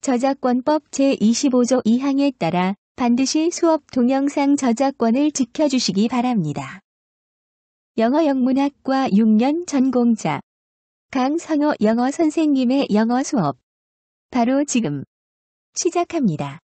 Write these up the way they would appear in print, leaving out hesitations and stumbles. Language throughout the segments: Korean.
저작권법 제25조 2항에 따라 반드시 수업 동영상 저작권을 지켜주시기 바랍니다. 영어 영문학과 6년 전공자 강선호 영어 선생님의 영어 수업 바로 지금 시작합니다.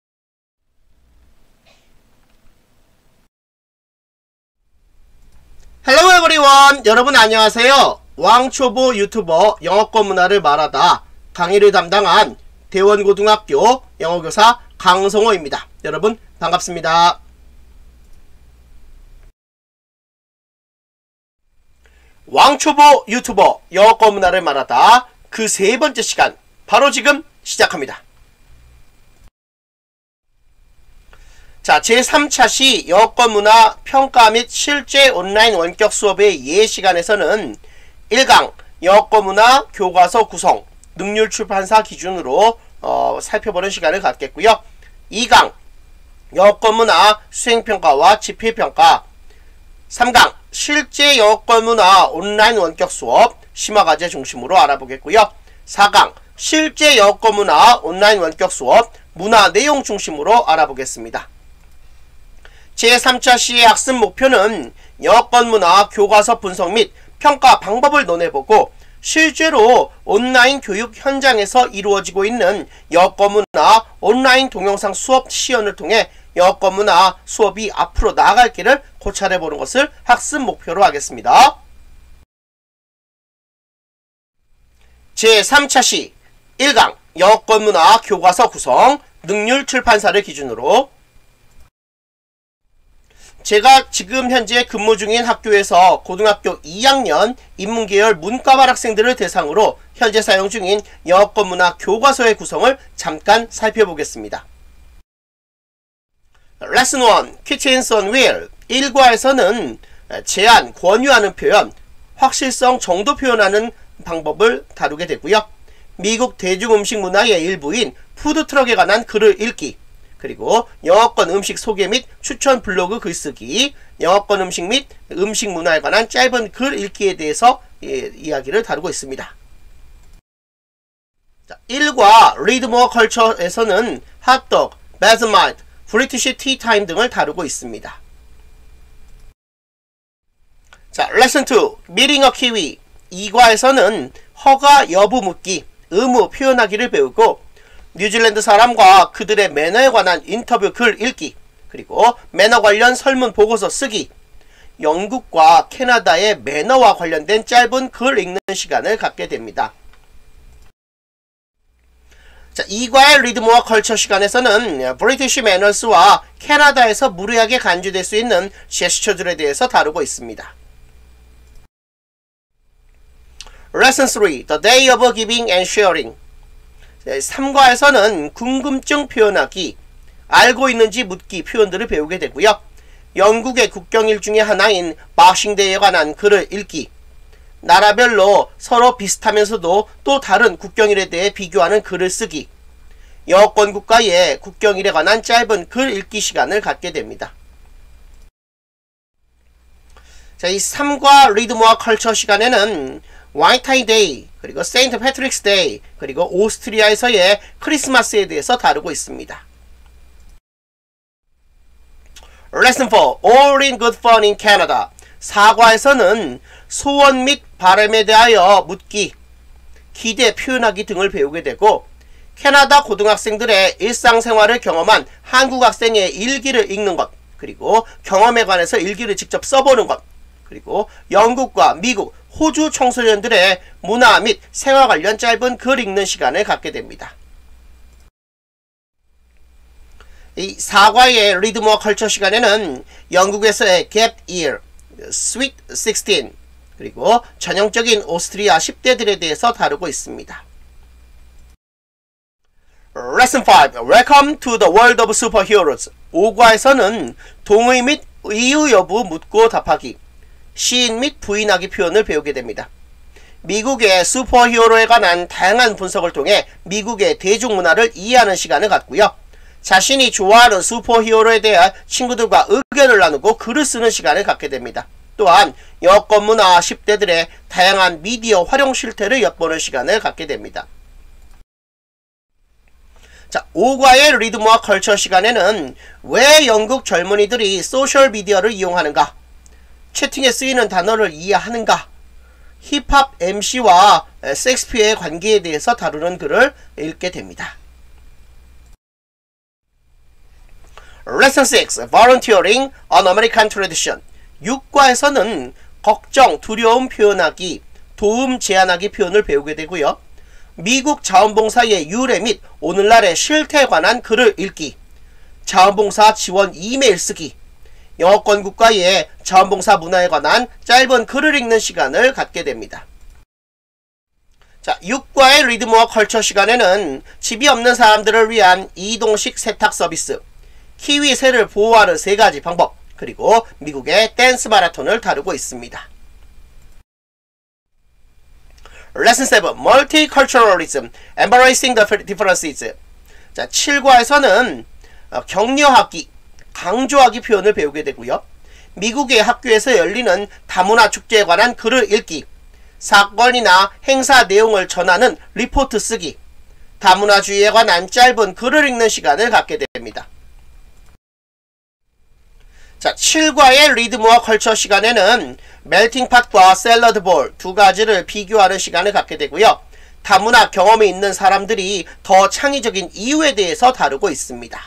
Hello everyone! 여러분 안녕하세요. 왕초보 유튜버 영어권 문화를 말하다 강의를 담당한 대원고등학교 영어교사 강성호입니다. 여러분 반갑습니다. 왕초보 유튜버 영어권 문화를 말하다 그 세 번째 시간 바로 지금 시작합니다. 자, 제3차 시 영어권 문화 평가 및 실제 온라인 원격 수업의 예 시간에서는 1강 영어권 문화 교과서 구성 능률 출판사 기준으로 살펴보는 시간을 갖겠고요. 2강 영어권 문화 수행평가와 집필평가 3강 실제 영어권 문화 온라인 원격 수업 심화과제 중심으로 알아보겠고요. 4강 실제 영어권 문화 온라인 원격 수업 문화 내용 중심으로 알아보겠습니다. 제3차 시의 학습 목표는 영어권 문화 교과서 분석 및 평가 방법을 논해보고 실제로 온라인 교육 현장에서 이루어지고 있는 영어권 문화 온라인 동영상 수업 시연을 통해 영어권 문화 수업이 앞으로 나아갈 길을 고찰해보는 것을 학습 목표로 하겠습니다. 제3차 시 1강 영어권 문화 교과서 구성 능률 출판사를 기준으로 제가 지금 현재 근무 중인 학교에서 고등학교 2학년 인문계열 문과반 학생들을 대상으로 현재 사용 중인 영어권 문화 교과서의 구성을 잠깐 살펴보겠습니다. 레슨 1 Kitchens on Wheel 1과에서는 제안, 권유하는 표현, 확실성 정도 표현하는 방법을 다루게 되고요. 미국 대중음식 문화의 일부인 푸드트럭에 관한 글을 읽기, 그리고 영어권 음식 소개 및 추천 블로그 글쓰기, 영어권 음식 및 음식 문화에 관한 짧은 글 읽기에 대해서 이야기를 다루고 있습니다. 자, 1과 Read More Culture에서는 핫도그, 베즈마이트, 브리티시 티타임 등을 다루고 있습니다. 자, 레슨 2 Meeting a Kiwi 2과에서는 허가 여부 묻기, 의무 표현하기를 배우고 뉴질랜드 사람과 그들의 매너에 관한 인터뷰 글 읽기, 그리고 매너 관련 설문 보고서 쓰기, 영국과 캐나다의 매너와 관련된 짧은 글 읽는 시간을 갖게 됩니다. 자, 2과의 Read More Culture 시간에서는 브리티시 매너스와 캐나다에서 무례하게 간주될 수 있는 제스처들에 대해서 다루고 있습니다. Lesson 3 The Day of Giving and Sharing 3과에서는 궁금증 표현하기, 알고 있는지 묻기 표현들을 배우게 되고요. 영국의 국경일 중에 하나인 박싱데이에 관한 글을 읽기, 나라별로 서로 비슷하면서도 또 다른 국경일에 대해 비교하는 글을 쓰기, 영어권 국가의 국경일에 관한 짧은 글 읽기 시간을 갖게 됩니다. 자, 이 3과 Read More Culture 시간에는 화이트타이 데이, 그리고 세인트 패트릭스 데이, 그리고 오스트리아에서의 크리스마스에 대해서 다루고 있습니다. Lesson 4 All in Good Fun in Canada 4과에서는 소원 및 바람에 대하여 묻기, 기대 표현하기 등을 배우게 되고 캐나다 고등학생들의 일상생활을 경험한 한국 학생의 일기를 읽는 것, 그리고 경험에 관해서 일기를 직접 써보는 것, 그리고 영국과 미국, 호주 청소년들의 문화 및 생활 관련 짧은 글 읽는 시간을 갖게 됩니다. 이 4과의 Read More Culture 시간에는 영국에서의 Gap Year, Sweet 16, 그리고 전형적인 오스트리아 10대들에 대해서 다루고 있습니다. Lesson 5 Welcome to the World of Superheroes 5과에서는 동의 및 이유 여부 묻고 답하기, 시인 및 부인하기 표현을 배우게 됩니다. 미국의 슈퍼히어로에 관한 다양한 분석을 통해 미국의 대중문화를 이해하는 시간을 갖고요. 자신이 좋아하는 슈퍼히어로에 대해 친구들과 의견을 나누고 글을 쓰는 시간을 갖게 됩니다. 또한 여권 문화 10대들의 다양한 미디어 활용 실태를 엿보는 시간을 갖게 됩니다. 자, 5과의 리드모아 컬처 시간에는 왜 영국 젊은이들이 소셜미디어를 이용하는가? 채팅에 쓰이는 단어를 이해하는가? 힙합 MC와 섹스피어의 관계에 대해서 다루는 글을 읽게 됩니다. Lesson 6. Volunteering an American Tradition. 6과에서는 걱정, 두려움 표현하기, 도움 제안하기 표현을 배우게 되고요. 미국 자원봉사의 유래 및 오늘날의 실태에 관한 글을 읽기, 자원봉사 지원 이메일 쓰기, 영어권 국가의 자원봉사 문화에 관한 짧은 글을 읽는 시간을 갖게 됩니다. 자, 6과의 리드모어 컬처 시간에는 집이 없는 사람들을 위한 이동식 세탁 서비스, 키위 새를 보호하는 3가지 방법, 그리고 미국의 댄스 마라톤을 다루고 있습니다. Lesson 7. Multiculturalism, Embracing the Differences. 자, 7과에서는 격려하기, 강조하기 표현을 배우게 되고요. 미국의 학교에서 열리는 다문화 축제에 관한 글을 읽기, 사건이나 행사 내용을 전하는 리포트 쓰기, 다문화주의에 관한 짧은 글을 읽는 시간을 갖게 됩니다. 자, 7과의 리드모어 컬처 시간에는 멜팅팟과 샐러드볼 2가지를 비교하는 시간을 갖게 되고요. 다문화 경험이 있는 사람들이 더 창의적인 이유에 대해서 다루고 있습니다.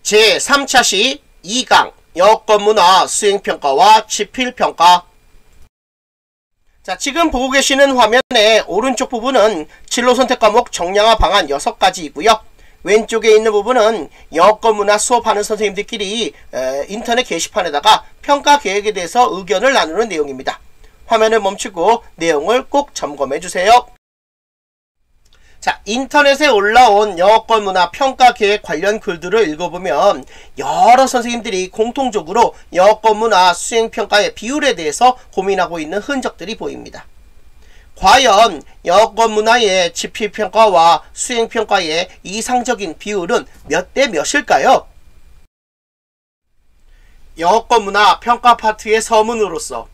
제3차 시 2강 여건문화 수행평가와 지필평가. 자, 지금 보고 계시는 화면의 오른쪽 부분은 진로선택 과목 정량화 방안 6가지이고요. 왼쪽에 있는 부분은 여건문화 수업하는 선생님들끼리 인터넷 게시판에다가 평가 계획에 대해서 의견을 나누는 내용입니다. 화면을 멈추고 내용을 꼭 점검해 주세요. 자, 인터넷에 올라온 여건문화 평가 계획 관련 글들을 읽어보면 여러 선생님들이 공통적으로 여건문화 수행평가의 비율에 대해서 고민하고 있는 흔적들이 보입니다. 과연 여건문화의 지필평가와 수행평가의 이상적인 비율은 몇 대 몇일까요? 여건문화 평가 파트의 서문으로서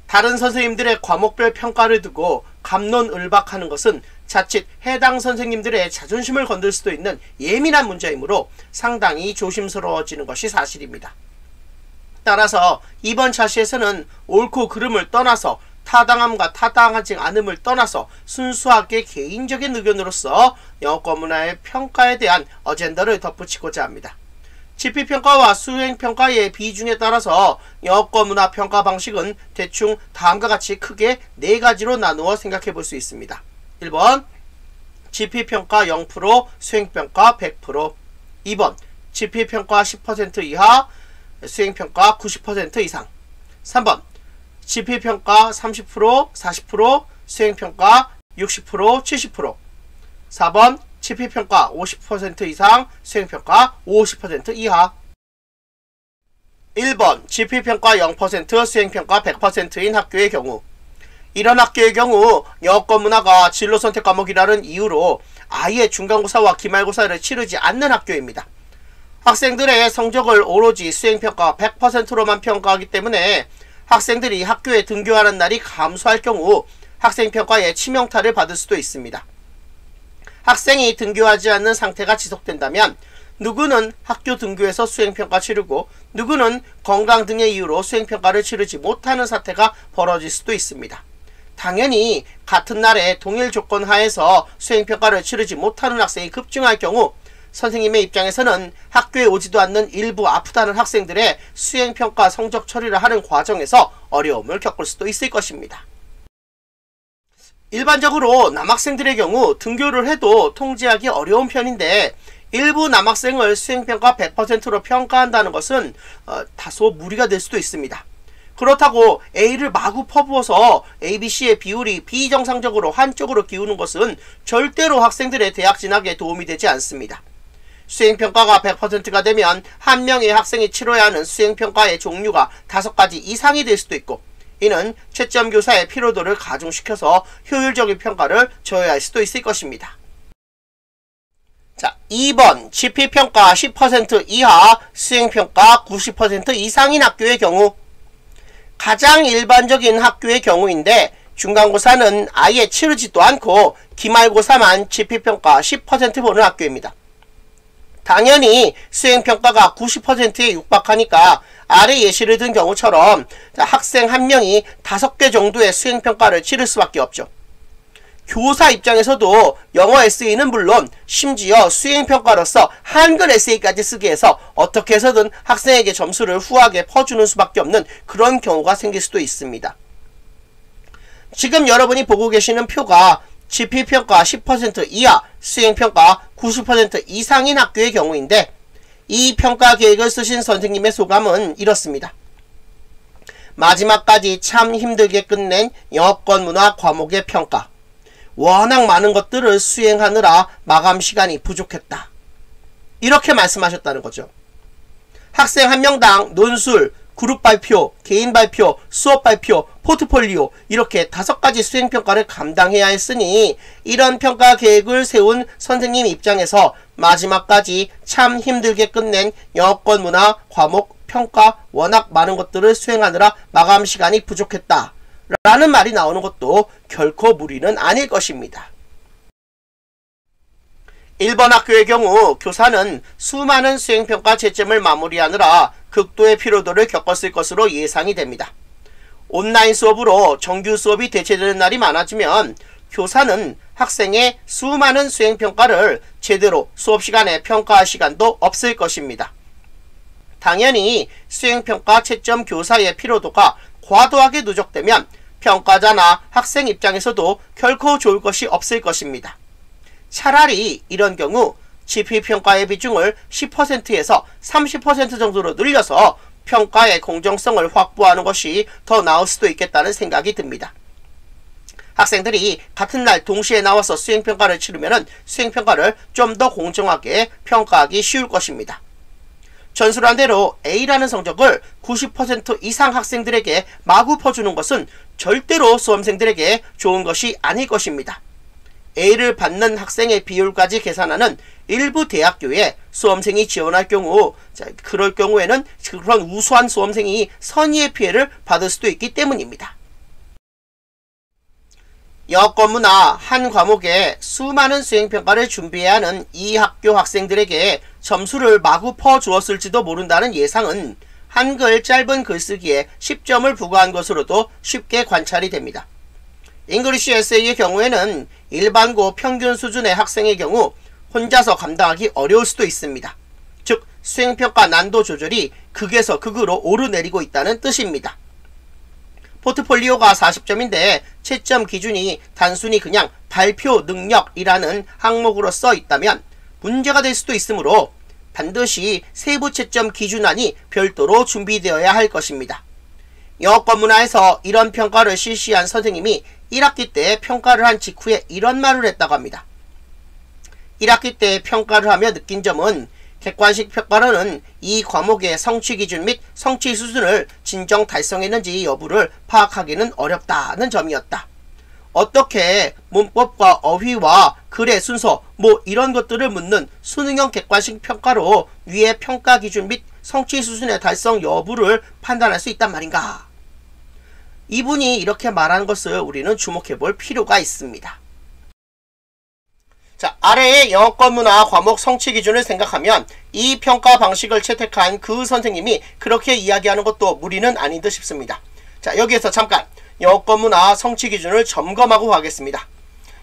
다른 선생님들의 과목별 평가를 두고 갑론을박하는 것은 자칫 해당 선생님들의 자존심을 건들 수도 있는 예민한 문제이므로 상당히 조심스러워지는 것이 사실입니다. 따라서 이번 차시에서는 옳고 그름을 떠나서 타당함과 타당하지 않음을 떠나서 순수하게 개인적인 의견으로서 여건문화의 평가에 대한 어젠더를 덧붙이고자 합니다. 지필평가와 수행평가의 비중에 따라서 여건문화 평가 방식은 대충 다음과 같이 크게 4가지로 나누어 생각해 볼 수 있습니다. 1번 지필평가 0%, 수행평가 100%. 2번 지필평가 10% 이하, 수행평가 90% 이상. 3번 지필평가 30%, 40%, 수행평가 60%, 70%. 4번 지필평가 50% 이상, 수행평가 50% 이하. 1번 지필평가 0%, 수행평가 100%인 학교의 경우. 이런 학교의 경우 여건문화가 진로선택 과목이라는 이유로 아예 중간고사와 기말고사를 치르지 않는 학교입니다. 학생들의 성적을 오로지 수행평가 100%로만 평가하기 때문에 학생들이 학교에 등교하는 날이 감소할 경우 학생평가에 치명타를 받을 수도 있습니다. 학생이 등교하지 않는 상태가 지속된다면 누구는 학교 등교에서 수행평가 치르고 누구는 건강 등의 이유로 수행평가를 치르지 못하는 사태가 벌어질 수도 있습니다. 당연히 같은 날에 동일 조건 하에서 수행평가를 치르지 못하는 학생이 급증할 경우 선생님의 입장에서는 학교에 오지도 않는 일부 아프다는 학생들의 수행평가 성적 처리를 하는 과정에서 어려움을 겪을 수도 있을 것입니다. 일반적으로 남학생들의 경우 등교를 해도 통제하기 어려운 편인데 일부 남학생을 수행평가 100%로 평가한다는 것은 다소 무리가 될 수도 있습니다. 그렇다고 A를 마구 퍼부어서 ABC의 비율이 비정상적으로 한쪽으로 기우는 것은 절대로 학생들의 대학 진학에 도움이 되지 않습니다. 수행평가가 100%가 되면 한 명의 학생이 치러야 하는 수행평가의 종류가 5가지 이상이 될 수도 있고 이는 채점교사의 피로도를 가중시켜서 효율적인 평가를 저해할 수도 있을 것입니다. 자, 2번 지필평가 10% 이하, 수행평가 90% 이상인 학교의 경우. 가장 일반적인 학교의 경우인데 중간고사는 아예 치르지도 않고 기말고사만 지필평가 10% 보는 학교입니다. 당연히 수행평가가 90%에 육박하니까 아래 예시를 든 경우처럼 학생 한 명이 5개 정도의 수행평가를 치를 수밖에 없죠. 교사 입장에서도 영어 에세이는 물론 심지어 수행평가로서 한글 에세이까지 쓰게 해서 어떻게 해서든 학생에게 점수를 후하게 퍼주는 수밖에 없는 그런 경우가 생길 수도 있습니다. 지금 여러분이 보고 계시는 표가 지필평가 10% 이하, 수행평가 90% 이상인 학교의 경우인데 이 평가 계획을 쓰신 선생님의 소감은 이렇습니다. 마지막까지 참 힘들게 끝낸 영어권 문화 과목의 평가. 워낙 많은 것들을 수행하느라 마감 시간이 부족했다. 이렇게 말씀하셨다는 거죠. 학생 한 명당 논술, 그룹 발표, 개인 발표, 수업 발표, 포트폴리오 이렇게 5가지 수행평가를 감당해야 했으니 이런 평가 계획을 세운 선생님 입장에서 마지막까지 참 힘들게 끝낸 영어권 문화 과목 평가 워낙 많은 것들을 수행하느라 마감 시간이 부족했다. 라는 말이 나오는 것도 결코 무리는 아닐 것입니다. 1번 학교의 경우 교사는 수많은 수행평가 채점을 마무리하느라 극도의 피로도를 겪었을 것으로 예상이 됩니다. 온라인 수업으로 정규 수업이 대체되는 날이 많아지면 교사는 학생의 수많은 수행평가를 제대로 수업시간에 평가할 시간도 없을 것입니다. 당연히 수행평가 채점 교사의 피로도가 과도하게 누적되면 평가자나 학생 입장에서도 결코 좋을 것이 없을 것입니다. 차라리 이런 경우 지필평가의 비중을 10%에서 30% 정도로 늘려서 평가의 공정성을 확보하는 것이 더 나을 수도 있겠다는 생각이 듭니다. 학생들이 같은 날 동시에 나와서 수행평가를 치르면 수행평가를 좀 더 공정하게 평가하기 쉬울 것입니다. 전술한 대로 A라는 성적을 90% 이상 학생들에게 마구 퍼주는 것은 절대로 수험생들에게 좋은 것이 아닐 것입니다. A를 받는 학생의 비율까지 계산하는 일부 대학교에 수험생이 지원할 경우 그럴 경우에는 그런 우수한 수험생이 선의의 피해를 받을 수도 있기 때문입니다. 영어권 문화 한 과목에 수많은 수행평가를 준비해야 하는 이 학교 학생들에게 점수를 마구 퍼주었을지도 모른다는 예상은 한글 짧은 글쓰기에 10점을 부과한 것으로도 쉽게 관찰이 됩니다. 잉글리시 에세이의 경우에는 일반고 평균 수준의 학생의 경우 혼자서 감당하기 어려울 수도 있습니다. 즉 수행평가 난도 조절이 극에서 극으로 오르내리고 있다는 뜻입니다. 포트폴리오가 40점인데 채점 기준이 단순히 그냥 발표 능력이라는 항목으로 써 있다면 문제가 될 수도 있으므로 반드시 세부 채점 기준안이 별도로 준비되어야 할 것입니다. 영어권 문화에서 이런 평가를 실시한 선생님이 1학기 때 평가를 한 직후에 이런 말을 했다고 합니다. 1학기 때 평가를 하며 느낀 점은 객관식 평가로는 이 과목의 성취 기준 및 성취 수준을 진정 달성했는지 여부를 파악하기는 어렵다는 점이었다. 어떻게 문법과 어휘와 글의 순서 이런 것들을 묻는 수능형 객관식 평가로 위의 평가 기준 및 성취 수준의 달성 여부를 판단할 수 있단 말인가? 이분이 이렇게 말하는 것을 우리는 주목해 볼 필요가 있습니다. 자, 아래의 영어권 문화 과목 성취 기준을 생각하면 이 평가 방식을 채택한 그 선생님이 그렇게 이야기하는 것도 무리는 아닌 듯 싶습니다. 자, 여기에서 잠깐 영어권 문화 성취 기준을 점검하고 가겠습니다.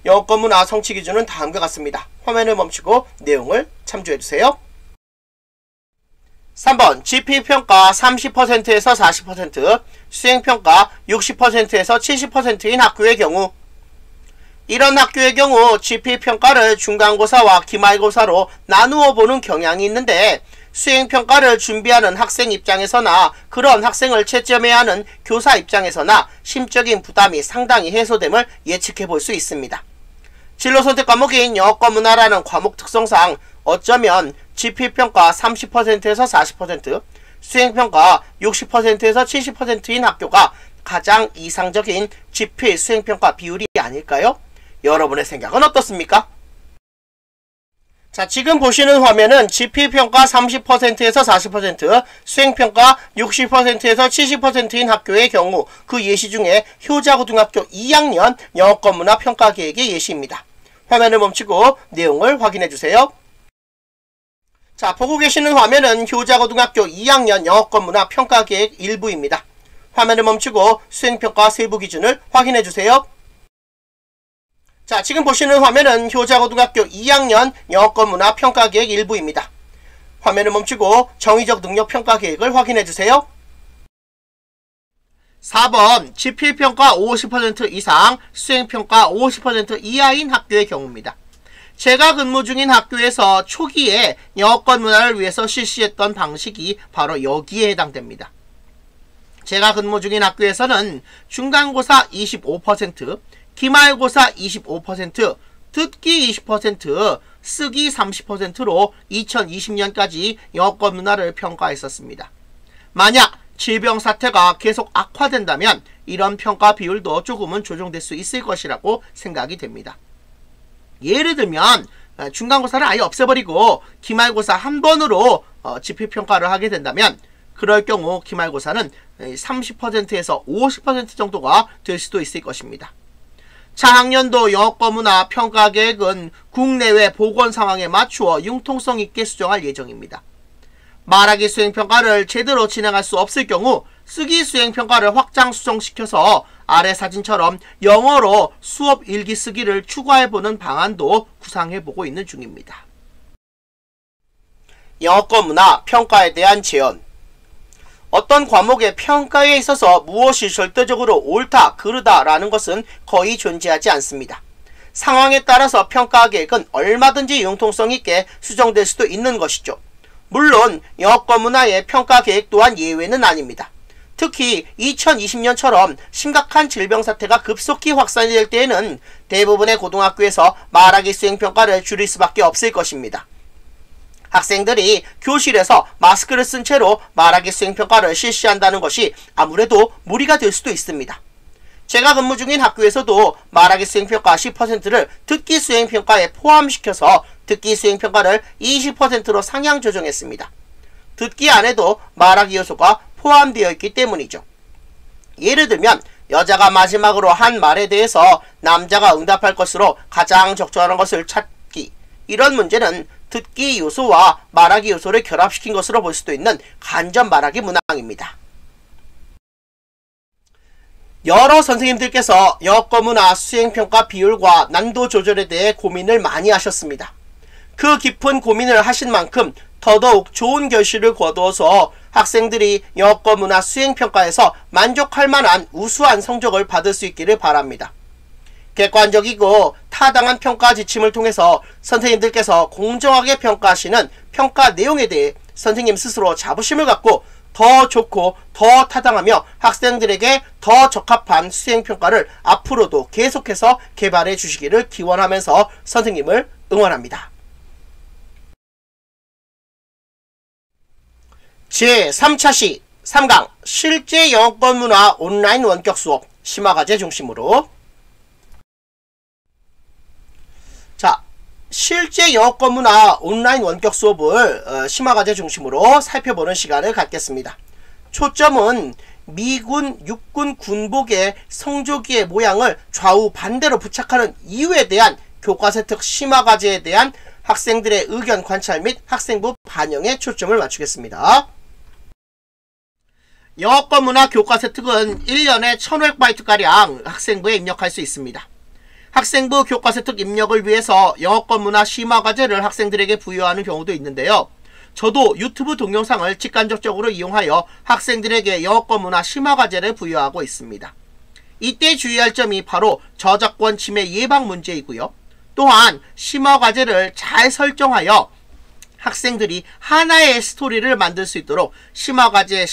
영어권 문화 성취 기준은 다음과 같습니다. 화면을 멈추고 내용을 참조해주세요. 3번 지필평가 30%에서 40%, 수행평가 60%에서 70%인 학교의 경우 이런 학교의 경우 지필평가를 중간고사와 기말고사로 나누어 보는 경향이 있는데 수행평가를 준비하는 학생 입장에서나 그런 학생을 채점해야 하는 교사 입장에서나 심적인 부담이 상당히 해소됨을 예측해 볼 수 있습니다. 진로선택 과목인 영어권 문화라는 과목 특성상 어쩌면 지필평가 30%에서 40%, 수행평가 60%에서 70%인 학교가 가장 이상적인 지필 수행평가 비율이 아닐까요? 여러분의 생각은 어떻습니까? 자, 지금 보시는 화면은 지필평가 30%에서 40%, 수행평가 60%에서 70%인 학교의 경우 그 예시 중에 효자고등학교 2학년 영어권문화 평가계획의 예시입니다. 화면을 멈추고 내용을 확인해주세요. 자, 보고 계시는 화면은 효자고등학교 2학년 영어권문화 평가계획 일부입니다. 화면을 멈추고 수행평가 세부 기준을 확인해주세요. 자, 지금 보시는 화면은 효자고등학교 2학년 영어권문화 평가계획 일부입니다. 화면을 멈추고 정의적 능력 평가계획을 확인해주세요. 4번 지필평가 50% 이상, 수행평가 50% 이하인 학교의 경우입니다. 제가 근무 중인 학교에서 초기에 영어권문화를 위해서 실시했던 방식이 바로 여기에 해당됩니다. 제가 근무 중인 학교에서는 중간고사 25%, 기말고사 25%, 듣기 20%, 쓰기 30%로 2020년까지 영어권문화를 평가했었습니다. 만약 질병 사태가 계속 악화된다면 이런 평가 비율도 조금은 조정될 수 있을 것이라고 생각이 됩니다. 예를 들면 중간고사를 아예 없애버리고 기말고사 한 번으로 지필평가를 하게 된다면 그럴 경우 기말고사는 30%에서 50% 정도가 될 수도 있을 것입니다. 차학년도 영어권문화 평가계획은 국내외 보건 상황에 맞추어 융통성 있게 수정할 예정입니다. 말하기 수행평가를 제대로 진행할 수 없을 경우 쓰기 수행평가를 확장 수정시켜서 아래 사진처럼 영어로 수업 일기 쓰기를 추가해보는 방안도 구상해보고 있는 중입니다. 영어권문화 평가에 대한 제언. 어떤 과목의 평가에 있어서 무엇이 절대적으로 옳다, 그르다 라는 것은 거의 존재하지 않습니다. 상황에 따라서 평가 계획은 얼마든지 융통성 있게 수정될 수도 있는 것이죠. 물론 영어권문화의 평가 계획 또한 예외는 아닙니다. 특히 2020년처럼 심각한 질병 사태가 급속히 확산이 될 때에는 대부분의 고등학교에서 말하기 수행평가를 줄일 수밖에 없을 것입니다. 학생들이 교실에서 마스크를 쓴 채로 말하기 수행평가를 실시한다는 것이 아무래도 무리가 될 수도 있습니다. 제가 근무 중인 학교에서도 말하기 수행평가 10%를 듣기 수행평가에 포함시켜서 듣기 수행평가를 20%로 상향 조정했습니다. 듣기 안에도 말하기 요소가 포함되어 있기 때문이죠. 예를 들면 여자가 마지막으로 한 말에 대해서 남자가 응답할 것으로 가장 적절한 것을 찾기, 이런 문제는 듣기 요소와 말하기 요소를 결합시킨 것으로 볼 수도 있는 간접 말하기 문항입니다. 여러 선생님들께서 영어권문화 수행평가 비율과 난도 조절에 대해 고민을 많이 하셨습니다. 그 깊은 고민을 하신 만큼 더더욱 좋은 결실을 거두어서 학생들이 영어권문화 수행평가에서 만족할 만한 우수한 성적을 받을 수 있기를 바랍니다. 객관적이고 타당한 평가 지침을 통해서 선생님들께서 공정하게 평가하시는 평가 내용에 대해 선생님 스스로 자부심을 갖고 더 좋고 더 타당하며 학생들에게 더 적합한 수행평가를 앞으로도 계속해서 개발해 주시기를 기원하면서 선생님을 응원합니다. 제3차 시 3강 실제 영어권문화 온라인 원격 수업 심화과제 중심으로. 자, 실제 영어권문화 온라인 원격 수업을 심화과제 중심으로 살펴보는 시간을 갖겠습니다. 초점은 미군 육군 군복의 성조기의 모양을 좌우 반대로 부착하는 이유에 대한 교과서 특 심화과제에 대한 학생들의 의견 관찰 및 학생부 반영에 초점을 맞추겠습니다. 영어권문화 교과서 특은 1년에 1500바이트가량 학생부에 입력할 수 있습니다. 학생부 교과서 특 입력을 위해서 영어권문화 심화과제를 학생들에게 부여하는 경우도 있는데요. 저도 유튜브 동영상을 직간접적으로 이용하여 학생들에게 영어권문화 심화과제를 부여하고 있습니다. 이때 주의할 점이 바로 저작권 침해 예방 문제이고요. 또한 심화과제를 잘 설정하여 학생들이 하나의 스토리를 만들 수 있도록 심화과제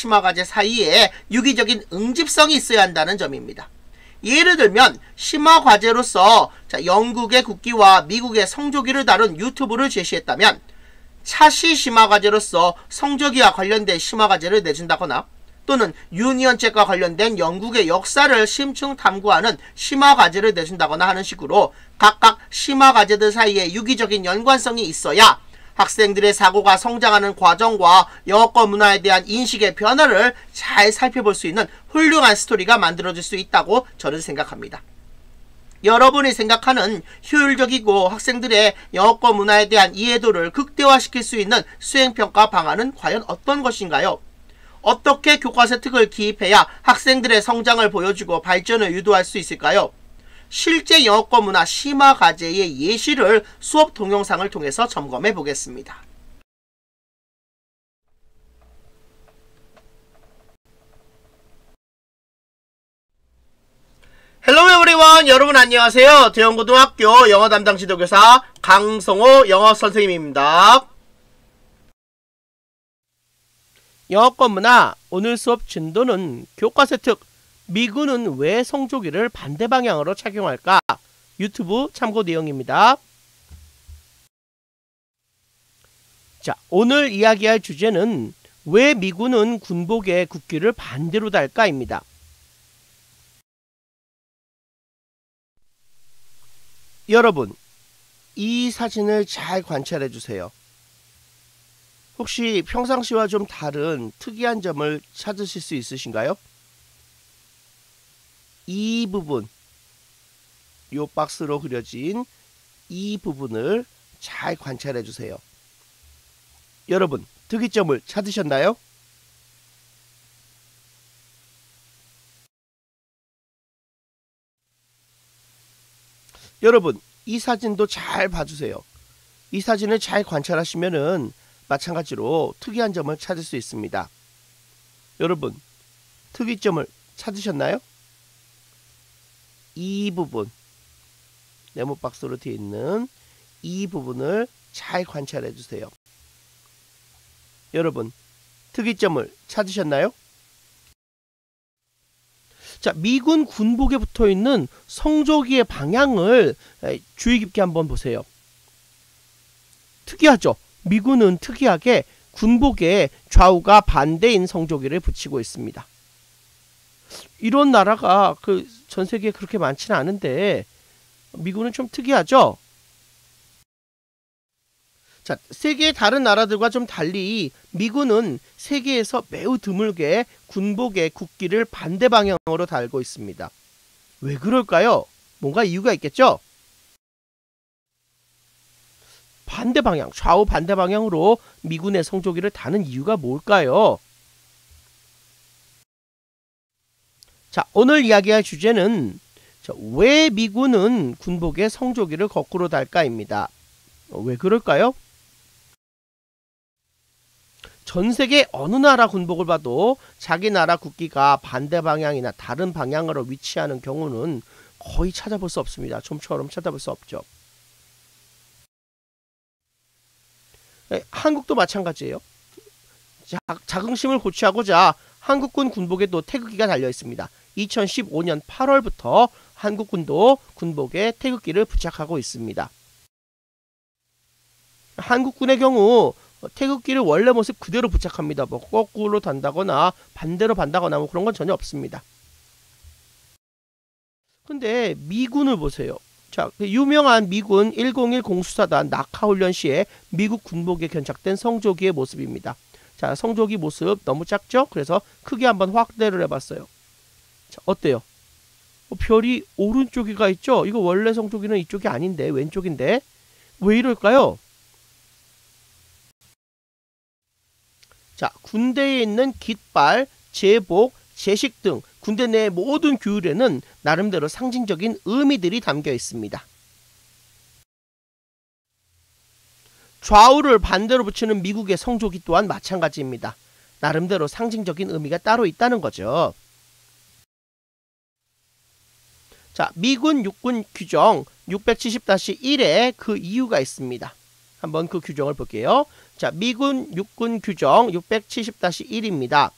사이에 유기적인 응집성이 있어야 한다는 점입니다. 예를 들면 심화과제로서 영국의 국기와 미국의 성조기를 다룬 유튜브를 제시했다면 차시 심화과제로서 성조기와 관련된 심화과제를 내준다거나 또는 유니언잭과 관련된 영국의 역사를 심층 탐구하는 심화과제를 내준다거나 하는 식으로 각각 심화과제들 사이에 유기적인 연관성이 있어야 학생들의 사고가 성장하는 과정과 영어권 문화에 대한 인식의 변화를 잘 살펴볼 수 있는 훌륭한 스토리가 만들어질 수 있다고 저는 생각합니다. 여러분이 생각하는 효율적이고 학생들의 영어권 문화에 대한 이해도를 극대화시킬 수 있는 수행평가 방안은 과연 어떤 것인가요? 어떻게 교과서 혜택을 기입해야 학생들의 성장을 보여주고 발전을 유도할 수 있을까요? 실제 영어권 문화 심화 과제의 예시를 수업 동영상을 통해서 점검해 보겠습니다. Hello everyone! 여러분 안녕하세요. 대형고등학교 영어 담당 지도교사 강성호 영어 선생님입니다. 영어권 문화 오늘 수업 진도는 교과서 특 미군은 왜 성조기를 반대 방향으로 착용할까? 유튜브 참고 내용입니다. 자, 오늘 이야기할 주제는 왜 미군은 군복의 국기를 반대로 달까입니다. 여러분, 이 사진을 잘 관찰해 주세요. 혹시 평상시와 좀 다른 특이한 점을 찾으실 수 있으신가요? 이 부분, 요 박스로 그려진 이 부분을 잘 관찰해 주세요. 여러분, 특이점을 찾으셨나요? 여러분, 이 사진도 잘 봐주세요. 이 사진을 잘 관찰하시면은 마찬가지로 특이한 점을 찾을 수 있습니다. 여러분, 특이점을 찾으셨나요? 이 부분, 네모 박스로 되어 있는 이 부분을 잘 관찰해 주세요. 여러분, 특이점을 찾으셨나요? 자, 미군 군복에 붙어 있는 성조기의 방향을 주의 깊게 한번 보세요. 특이하죠? 미군은 특이하게 군복에 좌우가 반대인 성조기를 붙이고 있습니다. 이런 나라가 전 세계에 그렇게 많지는 않은데 미군은 좀 특이하죠? 자, 세계의 다른 나라들과 좀 달리 미군은 세계에서 매우 드물게 군복의 국기를 반대 방향으로 달고 있습니다. 왜 그럴까요? 뭔가 이유가 있겠죠? 반대 방향, 좌우 반대 방향으로 미군의 성조기를 다는 이유가 뭘까요? 자, 오늘 이야기할 주제는 왜 미군은 군복의 성조기를 거꾸로 달까입니다. 왜 그럴까요? 전 세계 어느 나라 군복을 봐도 자기 나라 국기가 반대 방향이나 다른 방향으로 위치하는 경우는 거의 찾아볼 수 없습니다. 좀처럼 찾아볼 수 없죠. 한국도 마찬가지예요. 자긍심을 고취하고자 한국군 군복에도 태극기가 달려 있습니다. 2015년 8월부터 한국군도 군복에 태극기를 부착하고 있습니다. 한국군의 경우 태극기를 원래 모습 그대로 부착합니다. 뭐 거꾸로 단다거나 반대로 반다거나 뭐 그런 건 전혀 없습니다. 근데 미군을 보세요. 자, 유명한 미군 101 공수사단 낙하훈련 시에 미국 군복에 견착된 성조기의 모습입니다. 자, 성조기 모습 너무 작죠? 그래서 크게 한번 확대를 해봤어요. 자, 어때요? 별이 오른쪽이가 있죠? 이거 원래 성조기는 이쪽이 아닌데 왼쪽인데 왜 이럴까요? 자, 군대에 있는 깃발, 제복, 제식 등 군대 내 모든 규율에는 나름대로 상징적인 의미들이 담겨 있습니다. 좌우를 반대로 붙이는 미국의 성조기 또한 마찬가지입니다. 나름대로 상징적인 의미가 따로 있다는 거죠. 자, 미군 육군 규정 670-1에 그 이유가 있습니다. 한번 그 규정을 볼게요. 자, 미군 육군 규정 670-1입니다.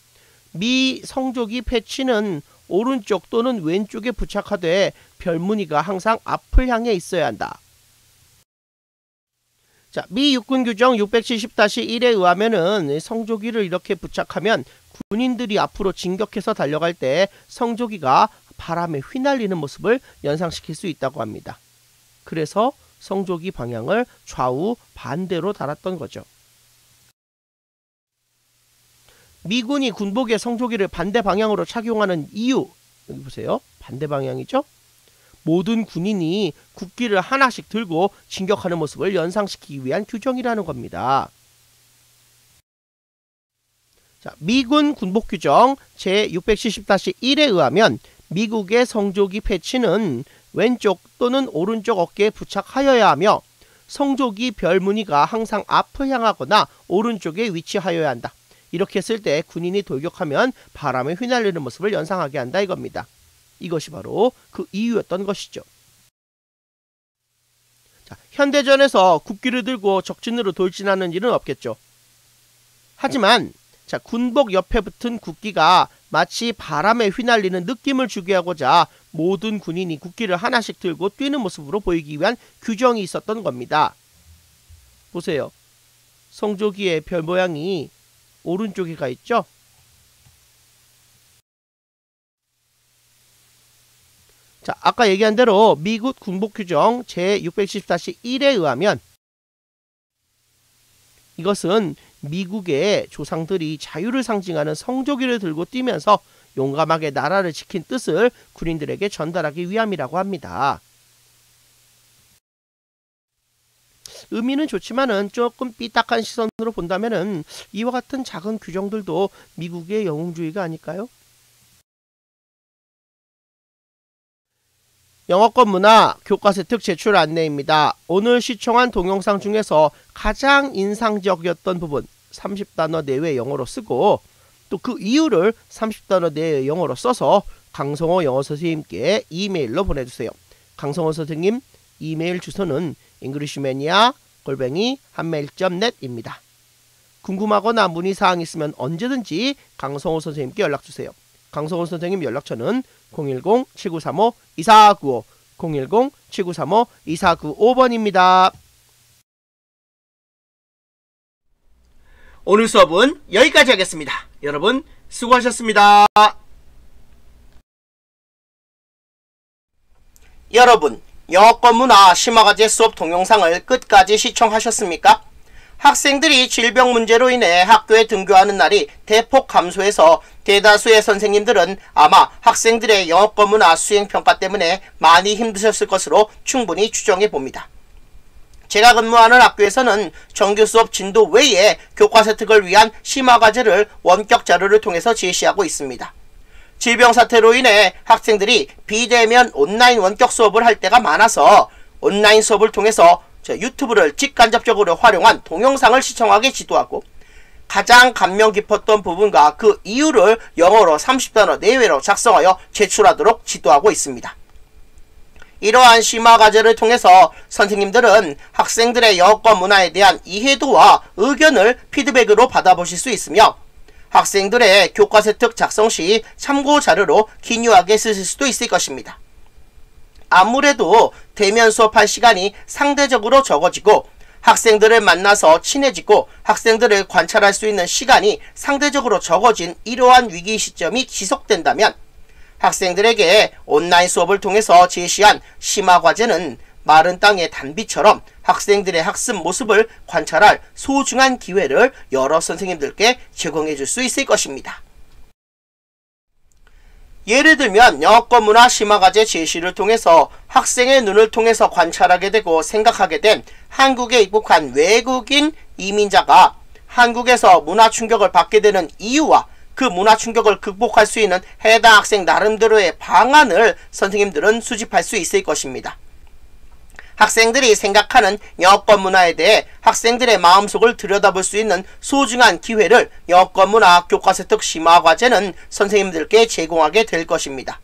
미 성조기 패치는 오른쪽 또는 왼쪽에 부착하되 별무늬가 항상 앞을 향해 있어야 한다. 자, 미 육군 규정 670-1에 의하면은 성조기를 이렇게 부착하면 군인들이 앞으로 진격해서 달려갈 때 성조기가 바람에 휘날리는 모습을 연상시킬 수 있다고 합니다. 그래서 성조기 방향을 좌우 반대로 달았던 거죠. 미군이 군복에 성조기를 반대 방향으로 착용하는 이유, 여기 보세요. 반대 방향이죠? 모든 군인이 국기를 하나씩 들고 진격하는 모습을 연상시키기 위한 규정이라는 겁니다. 자, 미군 군복규정 제670-1에 의하면 미국의 성조기 패치는 왼쪽 또는 오른쪽 어깨에 부착하여야 하며 성조기 별 무늬가 항상 앞을 향하거나 오른쪽에 위치하여야 한다. 이렇게 했을 때 군인이 돌격하면 바람에 휘날리는 모습을 연상하게 한다 이겁니다. 이것이 바로 그 이유였던 것이죠. 자, 현대전에서 국기를 들고 적진으로 돌진하는 일은 없겠죠. 하지만 자, 군복 옆에 붙은 국기가 마치 바람에 휘날리는 느낌을 주게 하고자 모든 군인이 국기를 하나씩 들고 뛰는 모습으로 보이기 위한 규정이 있었던 겁니다. 보세요. 성조기의 별 모양이 오른쪽에 가 있죠? 자, 아까 얘기한 대로 미국 군복규정 제670-1에 의하면 이것은 미국의 조상들이 자유를 상징하는 성조기를 들고 뛰면서 용감하게 나라를 지킨 뜻을 군인들에게 전달하기 위함이라고 합니다. 의미는 좋지만은 조금 삐딱한 시선으로 본다면은 이와 같은 작은 규정들도 미국의 영웅주의가 아닐까요? 영어권 문화 교과서 특 제출 안내입니다. 오늘 시청한 동영상 중에서 가장 인상적이었던 부분 30단어 내외 영어로 쓰고 또 그 이유를 30단어 내외 영어로 써서 강성호 영어 선생님께 이메일로 보내주세요. 강성호 선생님 이메일 주소는 englishmania@한메일.net입니다. 궁금하거나 문의사항 있으면 언제든지 강성호 선생님께 연락주세요. 강성호 선생님 연락처는 010-7935-2495 010-7935-2495번입니다. 오늘 수업은 여기까지 하겠습니다. 여러분 수고하셨습니다. 여러분, 영어권 문화 심화과제 수업 동영상을 끝까지 시청하셨습니까? 학생들이 질병 문제로 인해 학교에 등교하는 날이 대폭 감소해서 대다수의 선생님들은 아마 학생들의 영어권 문화 수행평가 때문에 많이 힘드셨을 것으로 충분히 추정해 봅니다. 제가 근무하는 학교에서는 정규 수업 진도 외에 교과서 획득을 위한 심화과제를 원격 자료를 통해서 제시하고 있습니다. 질병 사태로 인해 학생들이 비대면 온라인 원격 수업을 할 때가 많아서 온라인 수업을 통해서 유튜브를 직간접적으로 활용한 동영상을 시청하게 지도하고 가장 감명 깊었던 부분과 그 이유를 영어로 30단어 내외로 작성하여 제출하도록 지도하고 있습니다. 이러한 심화과제를 통해서 선생님들은 학생들의 영어권 문화에 대한 이해도와 의견을 피드백으로 받아보실 수 있으며 학생들의 교과서 획득 작성 시 참고 자료로 기묘하게 쓰실 수도 있을 것입니다. 아무래도 대면 수업할 시간이 상대적으로 적어지고 학생들을 만나서 친해지고 학생들을 관찰할 수 있는 시간이 상대적으로 적어진 이러한 위기 시점이 지속된다면 학생들에게 온라인 수업을 통해서 제시한 심화과제는 마른 땅의 단비처럼 학생들의 학습 모습을 관찰할 소중한 기회를 여러 선생님들께 제공해 줄 수 있을 것입니다. 예를 들면 영어권 문화 심화과제 제시를 통해서 학생의 눈을 통해서 관찰하게 되고 생각하게 된 한국에 입국한 외국인 이민자가 한국에서 문화 충격을 받게 되는 이유와 그 문화 충격을 극복할 수 있는 해당 학생 나름대로의 방안을 선생님들은 수집할 수 있을 것입니다. 학생들이 생각하는 영어권 문화에 대해 학생들의 마음속을 들여다볼 수 있는 소중한 기회를 영어권 문화 교과서 획득 심화과제는 선생님들께 제공하게 될 것입니다.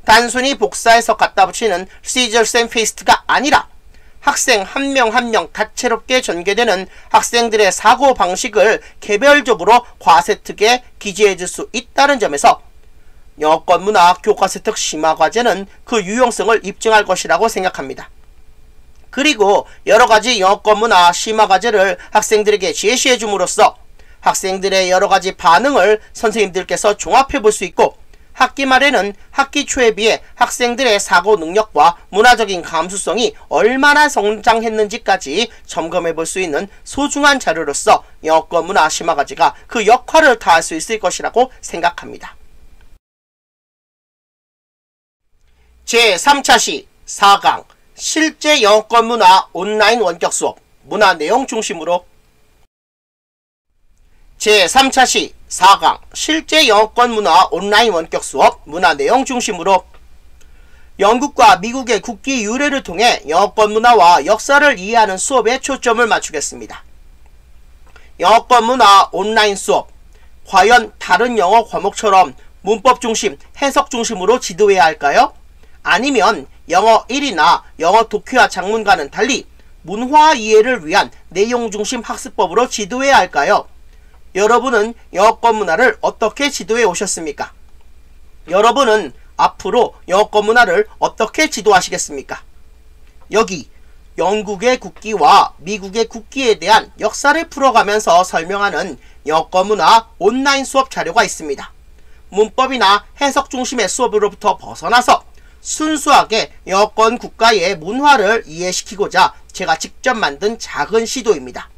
단순히 복사해서 갖다 붙이는 시저스 앤 페이스트가 아니라 학생 한 명 한 명 다채롭게 전개되는 학생들의 사고방식을 개별적으로 과세특에 기재해 줄 수 있다는 점에서 영어권 문화 교과서 획득 심화과제는 그 유용성을 입증할 것이라고 생각합니다. 그리고 여러가지 영어권 문화 심화과제를 학생들에게 제시해 줌으로써 학생들의 여러가지 반응을 선생님들께서 종합해 볼 수 있고 학기 말에는 학기 초에 비해 학생들의 사고 능력과 문화적인 감수성이 얼마나 성장했는지까지 점검해 볼 수 있는 소중한 자료로서 여권 문화 심화과제가 그 역할을 다할 수 있을 것이라고 생각합니다. 제3차 시 4강 실제 여권 문화 온라인 원격 수업 문화 내용 중심으로 제3차 시 4강 실제 여권 문화 온라인 원격 수업 문화 내용 중심으로 영국과 미국의 국기 유래를 통해 여권 문화와 역사를 이해하는 수업에 초점을 맞추겠습니다. 여권 문화 온라인 수업 과연 다른 영어 과목처럼 문법 중심, 해석 중심으로 지도해야 할까요? 아니면 영어 1이나 영어 독해와 작문과는 달리 문화 이해를 위한 내용 중심 학습법으로 지도해야 할까요? 여러분은 여권 문화를 어떻게 지도해 오셨습니까? 여러분은 앞으로 여권 문화를 어떻게 지도하시겠습니까? 여기 영국의 국기와 미국의 국기에 대한 역사를 풀어가면서 설명하는 여권 문화 온라인 수업 자료가 있습니다. 문법이나 해석 중심의 수업으로부터 벗어나서 순수하게 여권 국가의 문화를 이해시키고자 제가 직접 만든 작은 시도입니다.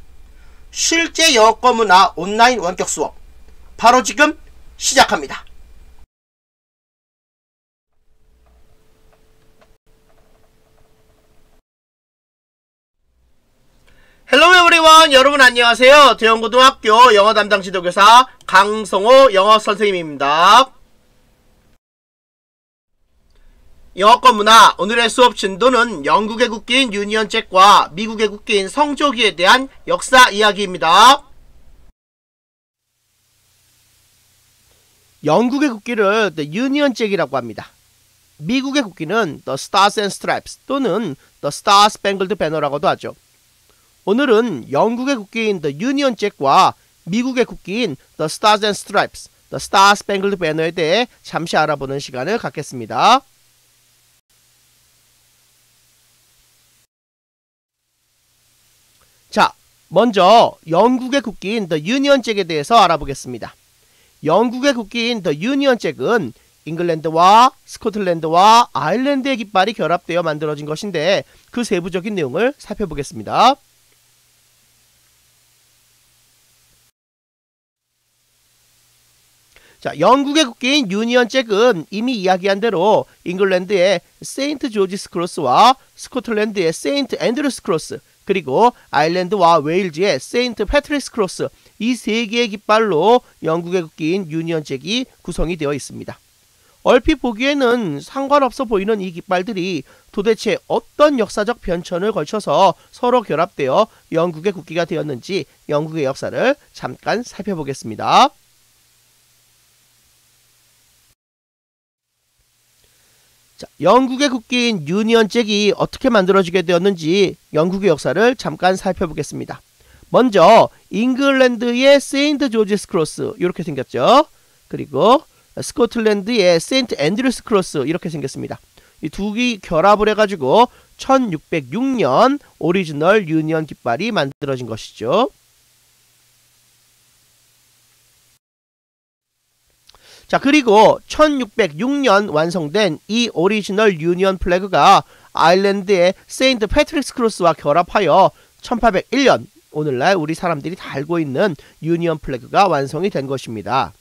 실제 여권 문화 온라인 원격 수업 바로 지금 시작합니다. 헬로 에브리원 여러분 안녕하세요. 대형고등학교 영어 담당 지도교사 강성호 영어 선생님입니다. 여권 문화 오늘의 수업 진도는 영국의 국기인 유니언 잭과 미국의 국기인 성조기에 대한 역사 이야기입니다. 영국의 국기를 The Union Jack이라고 합니다. 미국의 국기는 The Stars and Stripes 또는 The Star Spangled Banner라고도 하죠. 오늘은 영국의 국기인 The Union Jack과 미국의 국기인 The Stars and Stripes, The Star Spangled Banner에 대해 잠시 알아보는 시간을 갖겠습니다. 자, 먼저 영국의 국기인 The Union Jack에 대해서 알아보겠습니다. 영국의 국기인 The Union Jack은 잉글랜드와 스코틀랜드와 아일랜드의 깃발이 결합되어 만들어진 것인데 그 세부적인 내용을 살펴보겠습니다. 자, 영국의 국기인 유니언 잭은 이미 이야기한 대로 잉글랜드의 세인트 조지스 크로스와 스코틀랜드의 세인트 앤드루스 크로스 그리고 아일랜드와 웨일즈의 세인트 패트릭스 크로스 이 세 개의 깃발로 영국의 국기인 유니언 잭이 구성이 되어 있습니다. 얼핏 보기에는 상관없어 보이는 이 깃발들이 도대체 어떤 역사적 변천을 걸쳐서 서로 결합되어 영국의 국기가 되었는지 영국의 역사를 잠깐 살펴보겠습니다. 자, 영국의 국기인 유니언 잭이 어떻게 만들어지게 되었는지 영국의 역사를 잠깐 살펴보겠습니다. 먼저 잉글랜드의 세인트 조지스 크로스 이렇게 생겼죠. 그리고 스코틀랜드의 세인트 앤드루스 크로스 이렇게 생겼습니다. 이 두 개 결합을 해가지고 1606년 오리지널 유니언 깃발이 만들어진 것이죠. 자, 그리고 1606년 완성된 이 오리지널 유니언 플래그가 아일랜드의 세인트 패트릭스 크로스와 결합하여 1801년 오늘날 우리 사람들이 다 알고 있는 유니언 플래그가 완성이 된 것입니다.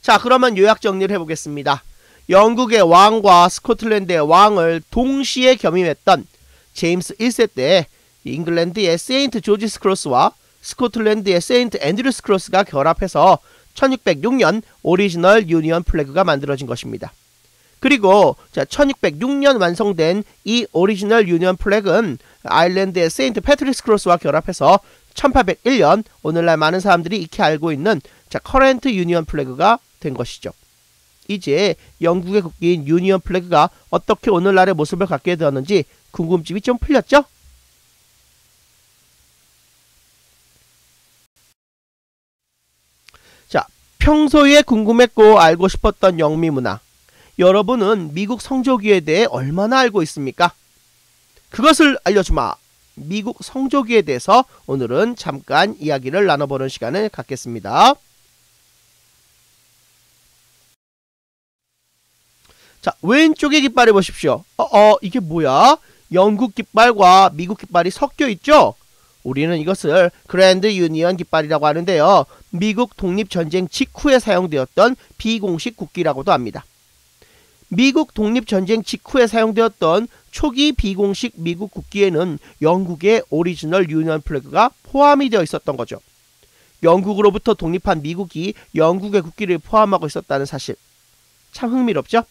자, 그러면 요약 정리를 해보겠습니다. 영국의 왕과 스코틀랜드의 왕을 동시에 겸임했던 제임스 1세 때 잉글랜드의 세인트 조지스 크로스와 스코틀랜드의 세인트 앤드루스 크로스가 결합해서 1606년 오리지널 유니언 플래그가 만들어진 것입니다. 그리고 1606년 완성된 이 오리지널 유니언 플래그는 아일랜드의 세인트 패트릭스 크로스와 결합해서 1801년 오늘날 많은 사람들이 익히 알고 있는 커런트 유니언 플래그가 된 것이죠. 이제 영국의 국기인 유니언 플래그가 어떻게 오늘날의 모습을 갖게 되었는지 궁금증이 좀 풀렸죠? 자, 평소에 궁금했고 알고 싶었던 영미문화. 여러분은 미국 성조기에 대해 얼마나 알고 있습니까? 그것을 알려주마. 미국 성조기에 대해서 오늘은 잠깐 이야기를 나눠보는 시간을 갖겠습니다. 자, 왼쪽의 깃발을 보십시오. 이게 뭐야? 영국 깃발과 미국 깃발이 섞여 있죠? 우리는 이것을 그랜드 유니언 깃발이라고 하는데요. 미국 독립전쟁 직후에 사용되었던 비공식 국기라고도 합니다. 미국 독립전쟁 직후에 사용되었던 초기 비공식 미국 국기에는 영국의 오리지널 유니언 플래그가 포함이 되어 있었던 거죠. 영국으로부터 독립한 미국이 영국의 국기를 포함하고 있었다는 사실. 참 흥미롭죠?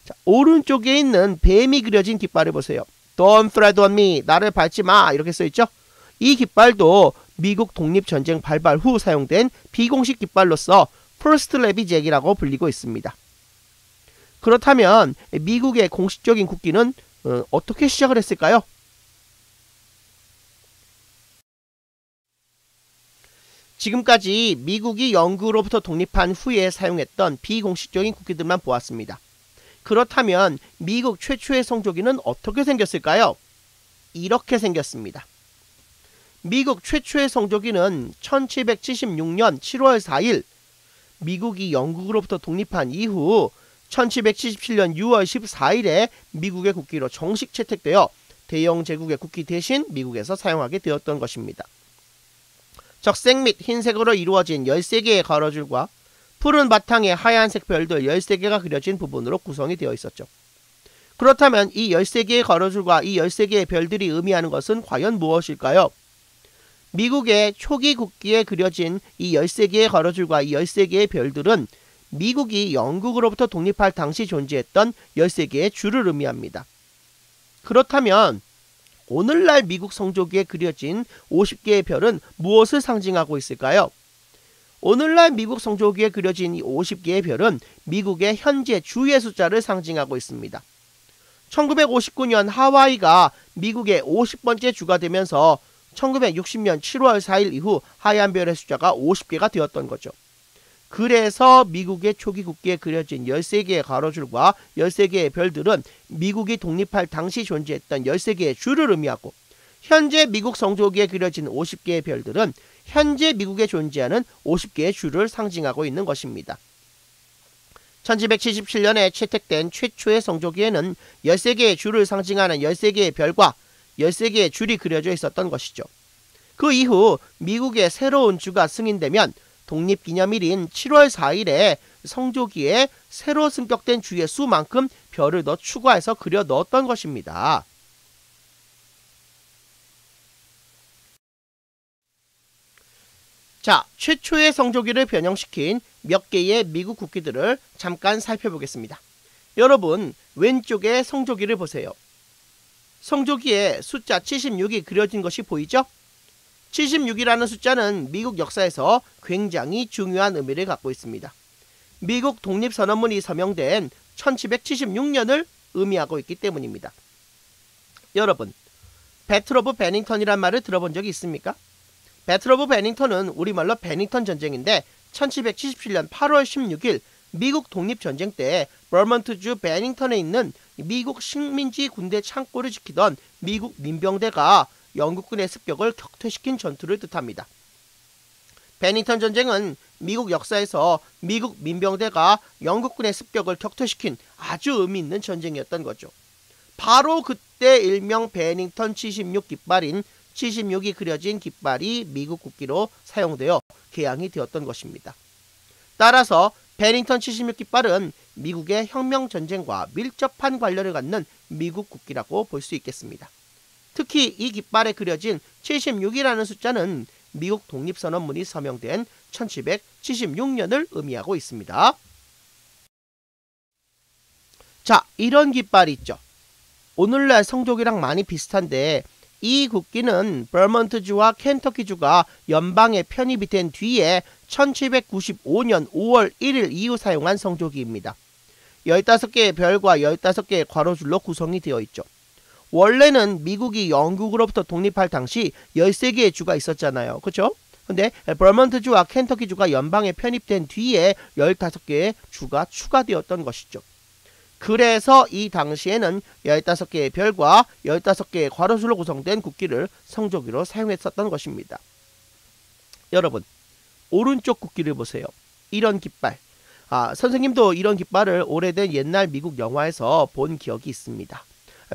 자, 오른쪽에 있는 뱀이 그려진 깃발을 보세요. Don't tread on me. 나를 밟지 마. 이렇게 써있죠? 이 깃발도 미국 독립전쟁 발발 후 사용된 비공식 깃발로서 First Navy Jack이라고 불리고 있습니다. 그렇다면 미국의 공식적인 국기는 어떻게 시작을 했을까요? 지금까지 미국이 영국으로부터 독립한 후에 사용했던 비공식적인 국기들만 보았습니다. 그렇다면 미국 최초의 성조기는 어떻게 생겼을까요? 이렇게 생겼습니다. 미국 최초의 성조기는 1776년 7월 4일 미국이 영국으로부터 독립한 이후 1777년 6월 14일에 미국의 국기로 정식 채택되어 대영 제국의 국기 대신 미국에서 사용하게 되었던 것입니다. 적색 및 흰색으로 이루어진 13개의 가로줄과 푸른 바탕에 하얀색 별들 13개가 그려진 부분으로 구성이 되어 있었죠. 그렇다면 이 13개의 가로줄과 이 13개의 별들이 의미하는 것은 과연 무엇일까요? 미국의 초기 국기에 그려진 이 13개의 가로줄과 이 13개의 별들은 미국이 영국으로부터 독립할 당시 존재했던 13개의 줄을 의미합니다. 그렇다면 오늘날 미국 성조기에 그려진 50개의 별은 무엇을 상징하고 있을까요? 오늘날 미국 성조기에 그려진 이 50개의 별은 미국의 현재 주의 숫자를 상징하고 있습니다. 1959년 하와이가 미국의 50번째 주가 되면서 1960년 7월 4일 이후 하얀 별의 숫자가 50개가 되었던 거죠. 그래서 미국의 초기 국기에 그려진 13개의 가로줄과 13개의 별들은 미국이 독립할 당시 존재했던 13개의 줄을 의미하고, 현재 미국 성조기에 그려진 50개의 별들은 현재 미국에 존재하는 50개의 줄을 상징하고 있는 것입니다. 1777년에 채택된 최초의 성조기에는 13개의 줄을 상징하는 13개의 별과 13개의 줄이 그려져 있었던 것이죠. 그 이후 미국의 새로운 주가 승인되면 독립기념일인 7월 4일에 성조기에 새로 승격된 주의 수만큼 별을 더 추가해서 그려 넣었던 것입니다. 자, 최초의 성조기를 변형시킨 몇 개의 미국 국기들을 잠깐 살펴보겠습니다. 여러분, 왼쪽에 성조기를 보세요. 성조기에 숫자 76이 그려진 것이 보이죠? 76이라는 숫자는 미국 역사에서 굉장히 중요한 의미를 갖고 있습니다. 미국 독립선언문이 서명된 1776년을 의미하고 있기 때문입니다. 여러분, 배틀 오브 베닝턴이란 말을 들어본 적이 있습니까? 배틀 오브 베닝턴은 우리말로 베닝턴 전쟁인데 1777년 8월 16일 미국 독립전쟁 때 버먼트주 베닝턴에 있는 미국 식민지 군대 창고를 지키던 미국 민병대가 영국군의 습격을 격퇴시킨 전투를 뜻합니다. 베닝턴 전쟁은 미국 역사에서 미국 민병대가 영국군의 습격을 격퇴시킨 아주 의미 있는 전쟁이었던 거죠. 바로 그때 일명 베닝턴 76 깃발인 76이 그려진 깃발이 미국 국기로 사용되어 개양이 되었던 것입니다. 따라서 베닝턴 76 깃발은 미국의 혁명전쟁과 밀접한 관련을 갖는 미국 국기라고 볼 수 있겠습니다. 특히 이 깃발에 그려진 76이라는 숫자는 미국 독립선언문이 서명된 1776년을 의미하고 있습니다. 자, 이런 깃발이 있죠. 오늘날 성조기랑 많이 비슷한데 이 국기는 버먼트주와 켄터키주가 연방에 편입이 된 뒤에 1795년 5월 1일 이후 사용한 성조기입니다. 15개의 별과 15개의 괄호줄로 구성이 되어 있죠. 원래는 미국이 영국으로부터 독립할 당시 13개의 주가 있었잖아요. 그렇죠? 근데 버먼트주와 켄터키주가 연방에 편입된 뒤에 15개의 주가 추가되었던 것이죠. 그래서 이 당시에는 15개의 별과 15개의 괄호줄로 구성된 국기를 성조기로 사용했었던 것입니다. 여러분, 오른쪽 국기를 보세요. 이런 깃발. 선생님도 이런 깃발을 오래된 옛날 미국 영화에서 본 기억이 있습니다.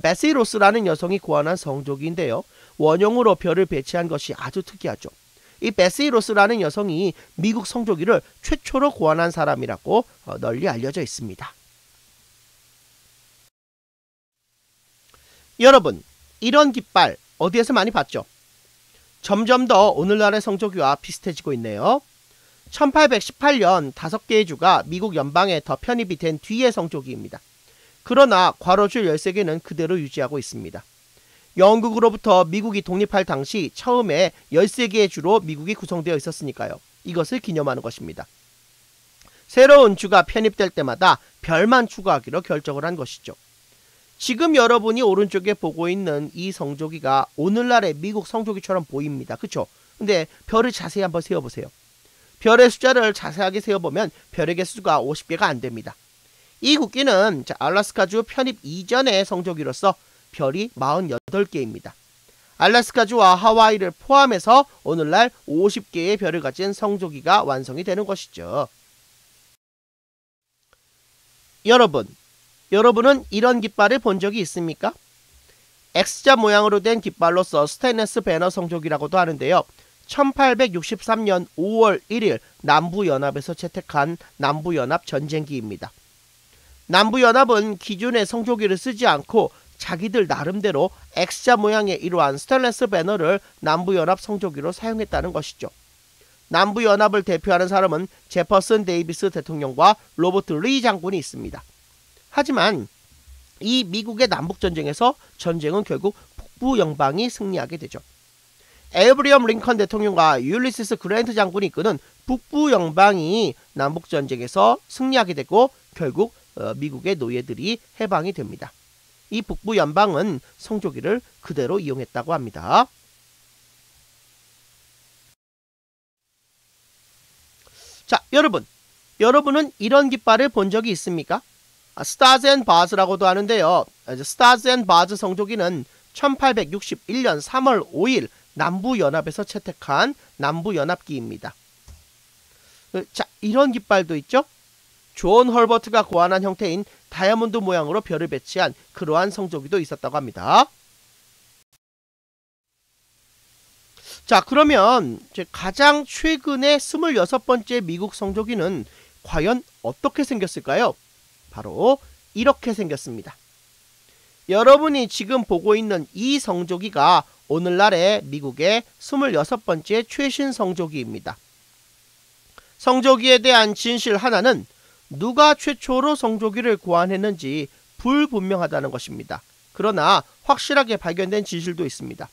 베시 로스라는 여성이 고안한 성조기인데요. 원형으로 별을 배치한 것이 아주 특이하죠. 이 베시 로스라는 여성이 미국 성조기를 최초로 고안한 사람이라고 널리 알려져 있습니다. 여러분, 이런 깃발 어디에서 많이 봤죠? 점점 더 오늘날의 성조기와 비슷해지고 있네요. 1818년 5개의 주가 미국 연방에 더 편입이 된 뒤의 성조기입니다. 그러나 괄호줄 13개는 그대로 유지하고 있습니다. 영국으로부터 미국이 독립할 당시 처음에 13개의 주로 미국이 구성되어 있었으니까요. 이것을 기념하는 것입니다. 새로운 주가 편입될 때마다 별만 추가하기로 결정을 한 것이죠. 지금 여러분이 오른쪽에 보고 있는 이 성조기가 오늘날의 미국 성조기처럼 보입니다. 그쵸? 근데 별을 자세히 한번 세어보세요. 별의 숫자를 자세하게 세어보면 별의 개수가 50개가 안 됩니다. 이 국기는 알래스카주 편입 이전의 성조기로서 별이 48개입니다. 알래스카주와 하와이를 포함해서 오늘날 50개의 별을 가진 성조기가 완성이 되는 것이죠. 여러분은 이런 깃발을 본 적이 있습니까? X자 모양으로 된 깃발로서 스테인리스 배너 성조기라고도 하는데요. 1863년 5월 1일 남부연합에서 채택한 남부연합 전쟁기입니다. 남부연합은 기존의 성조기를 쓰지 않고 자기들 나름대로 X자 모양의 이러한 스테인리스 배너를 남부연합 성조기로 사용했다는 것이죠. 남부연합을 대표하는 사람은 제퍼슨 데이비스 대통령과 로버트 리 장군이 있습니다. 하지만 이 미국의 남북전쟁에서 전쟁은 결국 북부 연방이 승리하게 되죠. 에이브리엄 링컨 대통령과 율리시스 그랜트 장군이 이끄는 북부 연방이 남북전쟁에서 승리하게 되고 결국 미국의 노예들이 해방이 됩니다. 이 북부 연방은 성조기를 그대로 이용했다고 합니다. 자, 여러분은 이런 깃발을 본 적이 있습니까? 스타즈 앤 바즈라고도 하는데요. 스타즈 앤 바즈 성조기는 1861년 3월 5일 남부연합에서 채택한 남부연합기입니다. 자, 이런 깃발도 있죠. 존 헐버트가 고안한 형태인 다이아몬드 모양으로 별을 배치한 그러한 성조기도 있었다고 합니다. 자, 그러면 가장 최근의 26번째 미국 성조기는 과연 어떻게 생겼을까요? 바로 이렇게 생겼습니다. 여러분이 지금 보고 있는 이 성조기가 오늘날의 미국의 26번째 최신 성조기입니다. 성조기에 대한 진실 하나는 누가 최초로 성조기를 고안했는지 불분명하다는 것입니다. 그러나 확실하게 발견된 진실도 있습니다.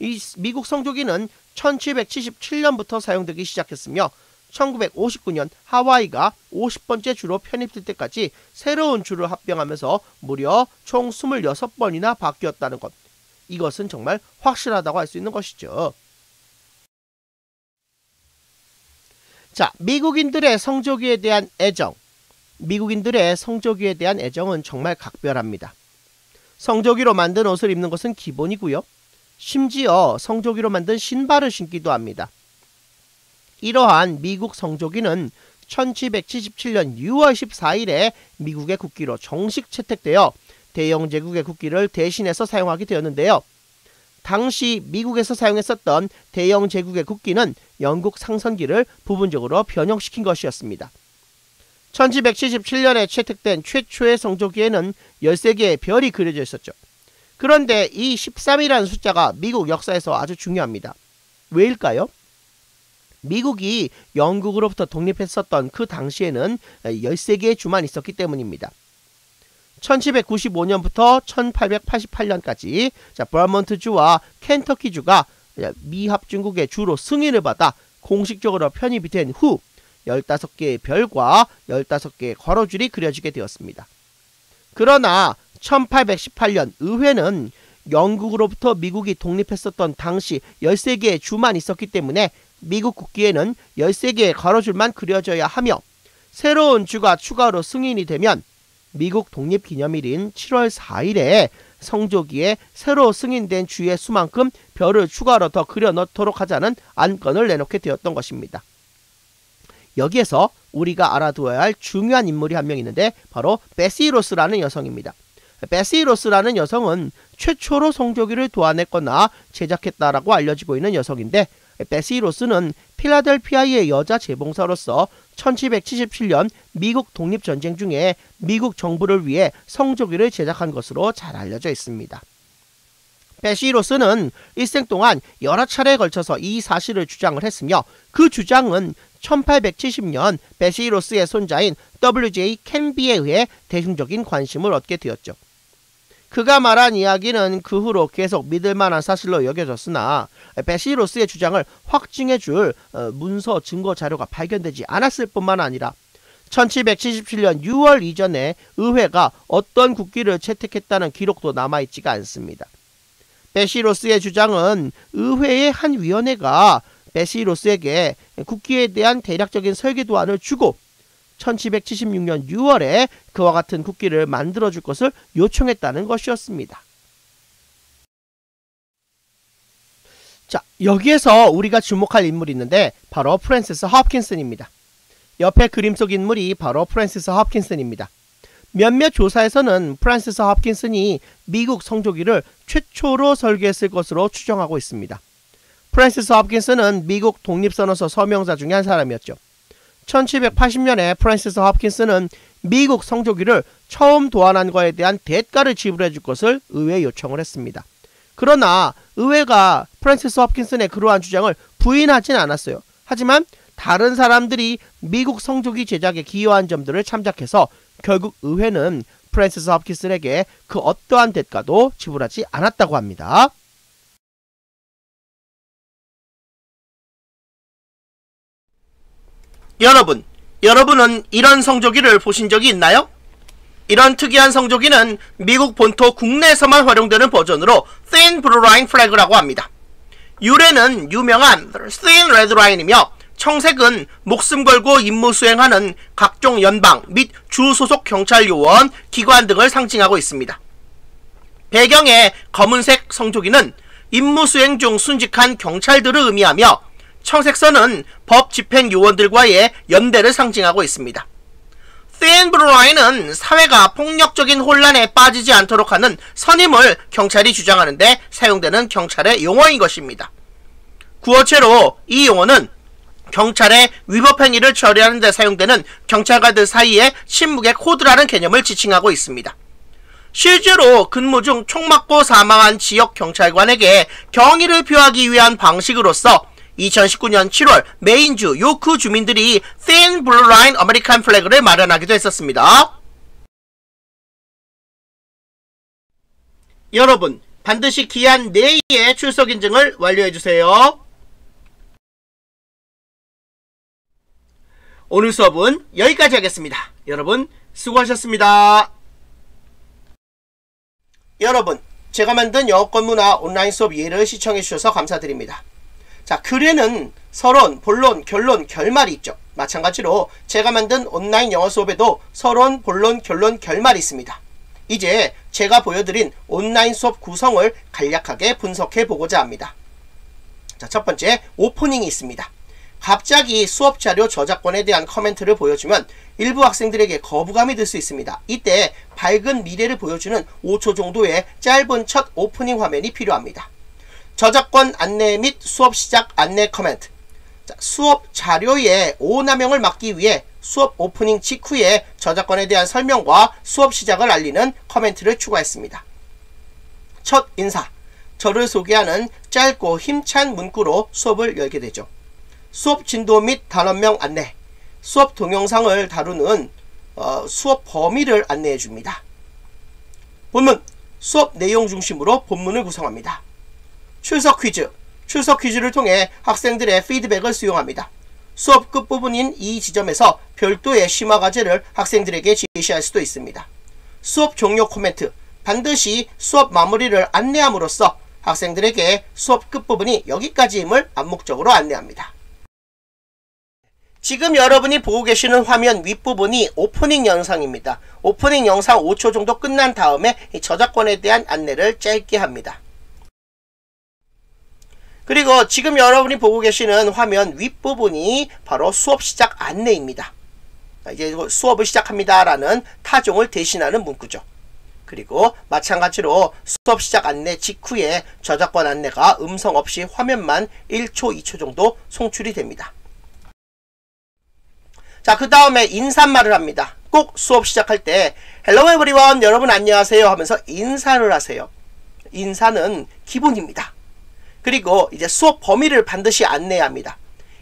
이 미국 성조기는 1777년부터 사용되기 시작했으며 1959년 하와이가 50번째 주로 편입될 때까지 새로운 주를 합병하면서 무려 총 26번이나 바뀌었다는 것. 이것은 정말 확실하다고 할 수 있는 것이죠. 자, 미국인들의 성조기에 대한 애정은 정말 각별합니다. 성조기로 만든 옷을 입는 것은 기본이고요. 심지어 성조기로 만든 신발을 신기도 합니다. 이러한 미국 성조기는 1777년 6월 14일에 미국의 국기로 정식 채택되어 대영 제국의 국기를 대신해서 사용하게 되었는데요. 당시 미국에서 사용했었던 대영 제국의 국기는 영국 상선기를 부분적으로 변형시킨 것이었습니다. 1777년에 채택된 최초의 성조기에는 13개의 별이 그려져 있었죠. 그런데 이 13이라는 숫자가 미국 역사에서 아주 중요합니다. 왜일까요? 미국이 영국으로부터 독립했었던 그 당시에는 13개의 주만 있었기 때문입니다. 1795년부터 1888년까지 버몬트주와 켄터키주가 미합중국의 주로 승인을 받아 공식적으로 편입이 된 후 15개의 별과 15개의 괄호줄이 그려지게 되었습니다. 그러나 1818년 의회는 영국으로부터 미국이 독립했었던 당시 13개의 주만 있었기 때문에 미국 국기에는 13개의 괄호줄만 그려져야 하며 새로운 주가 추가로 승인이 되면 미국 독립기념일인 7월 4일에 성조기에 새로 승인된 주의 수만큼 별을 추가로 더 그려 넣도록 하자는 안건을 내놓게 되었던 것입니다. 여기에서 우리가 알아두어야 할 중요한 인물이 한 명 있는데 바로 베시 로스라는 여성입니다. 베시 로스라는 여성은 최초로 성조기를 도안했거나 제작했다라고 알려지고 있는 여성인데, 베시 로스는 필라델피아의 여자 재봉사로서 1777년 미국 독립전쟁 중에 미국 정부를 위해 성조기를 제작한 것으로 잘 알려져 있습니다. 베시 로스는 일생 동안 여러 차례에 걸쳐서 이 사실을 주장을 했으며, 그 주장은 1870년 베시 로스의 손자인 W.J. 캔비에 의해 대중적인 관심을 얻게 되었죠. 그가 말한 이야기는 그 후로 계속 믿을 만한 사실로 여겨졌으나 베시 로스의 주장을 확증해줄 문서 증거 자료가 발견되지 않았을 뿐만 아니라 1777년 6월 이전에 의회가 어떤 국기를 채택했다는 기록도 남아있지가 않습니다. 베시 로스의 주장은 의회의 한 위원회가 베시 로스에게 국기에 대한 대략적인 설계도안을 주고 1776년 6월에 그와 같은 국기를 만들어줄 것을 요청했다는 것이었습니다. 자, 여기에서 우리가 주목할 인물이 있는데 바로 프랜시스 홉킨슨입니다. 옆에 그림 속 인물이 바로 프랜시스 홉킨슨입니다. 몇몇 조사에서는 프랜시스 홉킨슨이 미국 성조기를 최초로 설계했을 것으로 추정하고 있습니다. 프랜시스 홉킨슨은 미국 독립선언서 서명자 중에 한 사람이었죠. 1780년에 프랜시스 홉킨슨은 미국 성조기를 처음 도안한 것에 대한 대가를 지불해 줄 것을 의회에 요청을 했습니다. 그러나 의회가 프랜시스 홉킨슨의 그러한 주장을 부인하진 않았어요. 하지만 다른 사람들이 미국 성조기 제작에 기여한 점들을 참작해서 결국 의회는 프랜시스 홉킨슨에게 그 어떠한 대가도 지불하지 않았다고 합니다. 여러분은 이런 성조기를 보신 적이 있나요? 이런 특이한 성조기는 미국 본토 국내에서만 활용되는 버전으로 Thin Blue Line Flag라고 합니다. 유래는 유명한 Thin Red Line이며 청색은 목숨 걸고 임무 수행하는 각종 연방 및 주 소속 경찰 요원, 기관 등을 상징하고 있습니다. 배경의 검은색 성조기는 임무 수행 중 순직한 경찰들을 의미하며 청색선은 법 집행 요원들과의 연대를 상징하고 있습니다. Thin Blue Line은 사회가 폭력적인 혼란에 빠지지 않도록 하는 선임을 경찰이 주장하는데 사용되는 경찰의 용어인 것입니다. 구어체로 이 용어는 경찰의 위법 행위를 처리하는 데 사용되는 경찰관들 사이의 침묵의 코드라는 개념을 지칭하고 있습니다. 실제로 근무 중 총 맞고 사망한 지역 경찰관에게 경의를 표하기 위한 방식으로서 2019년 7월 메인주 요크 주민들이 Thin Blue Line American Flag를 마련하기도 했었습니다. 여러분, 반드시 기한 내일의 출석 인증을 완료해주세요. 오늘 수업은 여기까지 하겠습니다. 여러분 수고하셨습니다. 여러분, 제가 만든 영어권문화 온라인 수업 예를 시청해주셔서 감사드립니다. 자, 글에는 서론, 본론, 결론, 결말이 있죠. 마찬가지로 제가 만든 온라인 영어 수업에도 서론, 본론, 결론, 결말이 있습니다. 이제 제가 보여드린 온라인 수업 구성을 간략하게 분석해 보고자 합니다. 자, 첫 번째, 오프닝이 있습니다. 갑자기 수업 자료 저작권에 대한 커멘트를 보여주면 일부 학생들에게 거부감이 들 수 있습니다. 이때 밝은 미래를 보여주는 5초 정도의 짧은 첫 오프닝 화면이 필요합니다. 저작권 안내 및 수업 시작 안내 커멘트. 자, 수업 자료의 오남용을 막기 위해 수업 오프닝 직후에 저작권에 대한 설명과 수업 시작을 알리는 커멘트를 추가했습니다. 첫 인사. 저를 소개하는 짧고 힘찬 문구로 수업을 열게 되죠. 수업 진도 및 단원명 안내, 수업 동영상을 다루는 수업 범위를 안내해 줍니다. 본문, 수업 내용 중심으로 본문을 구성합니다. 출석 퀴즈, 출석 퀴즈를 통해 학생들의 피드백을 수용합니다. 수업 끝부분인 이 지점에서 별도의 심화 과제를 학생들에게 제시할 수도 있습니다. 수업 종료 코멘트, 반드시 수업 마무리를 안내함으로써 학생들에게 수업 끝부분이 여기까지임을 암묵적으로 안내합니다. 지금 여러분이 보고 계시는 화면 윗부분이 오프닝 영상입니다. 오프닝 영상 5초 정도 끝난 다음에 이 저작권에 대한 안내를 짧게 합니다. 그리고 지금 여러분이 보고 계시는 화면 윗부분이 바로 수업 시작 안내입니다. 이제 수업을 시작합니다 라는 타종을 대신하는 문구죠. 그리고 마찬가지로 수업 시작 안내 직후에 저작권 안내가 음성 없이 화면만 1초, 2초 정도 송출이 됩니다. 자, 그 다음에 인사말을 합니다. 꼭 수업 시작할 때 Hello everyone, 여러분 안녕하세요 하면서 인사를 하세요. 인사는 기본입니다. 그리고 이제 수업 범위를 반드시 안내합니다.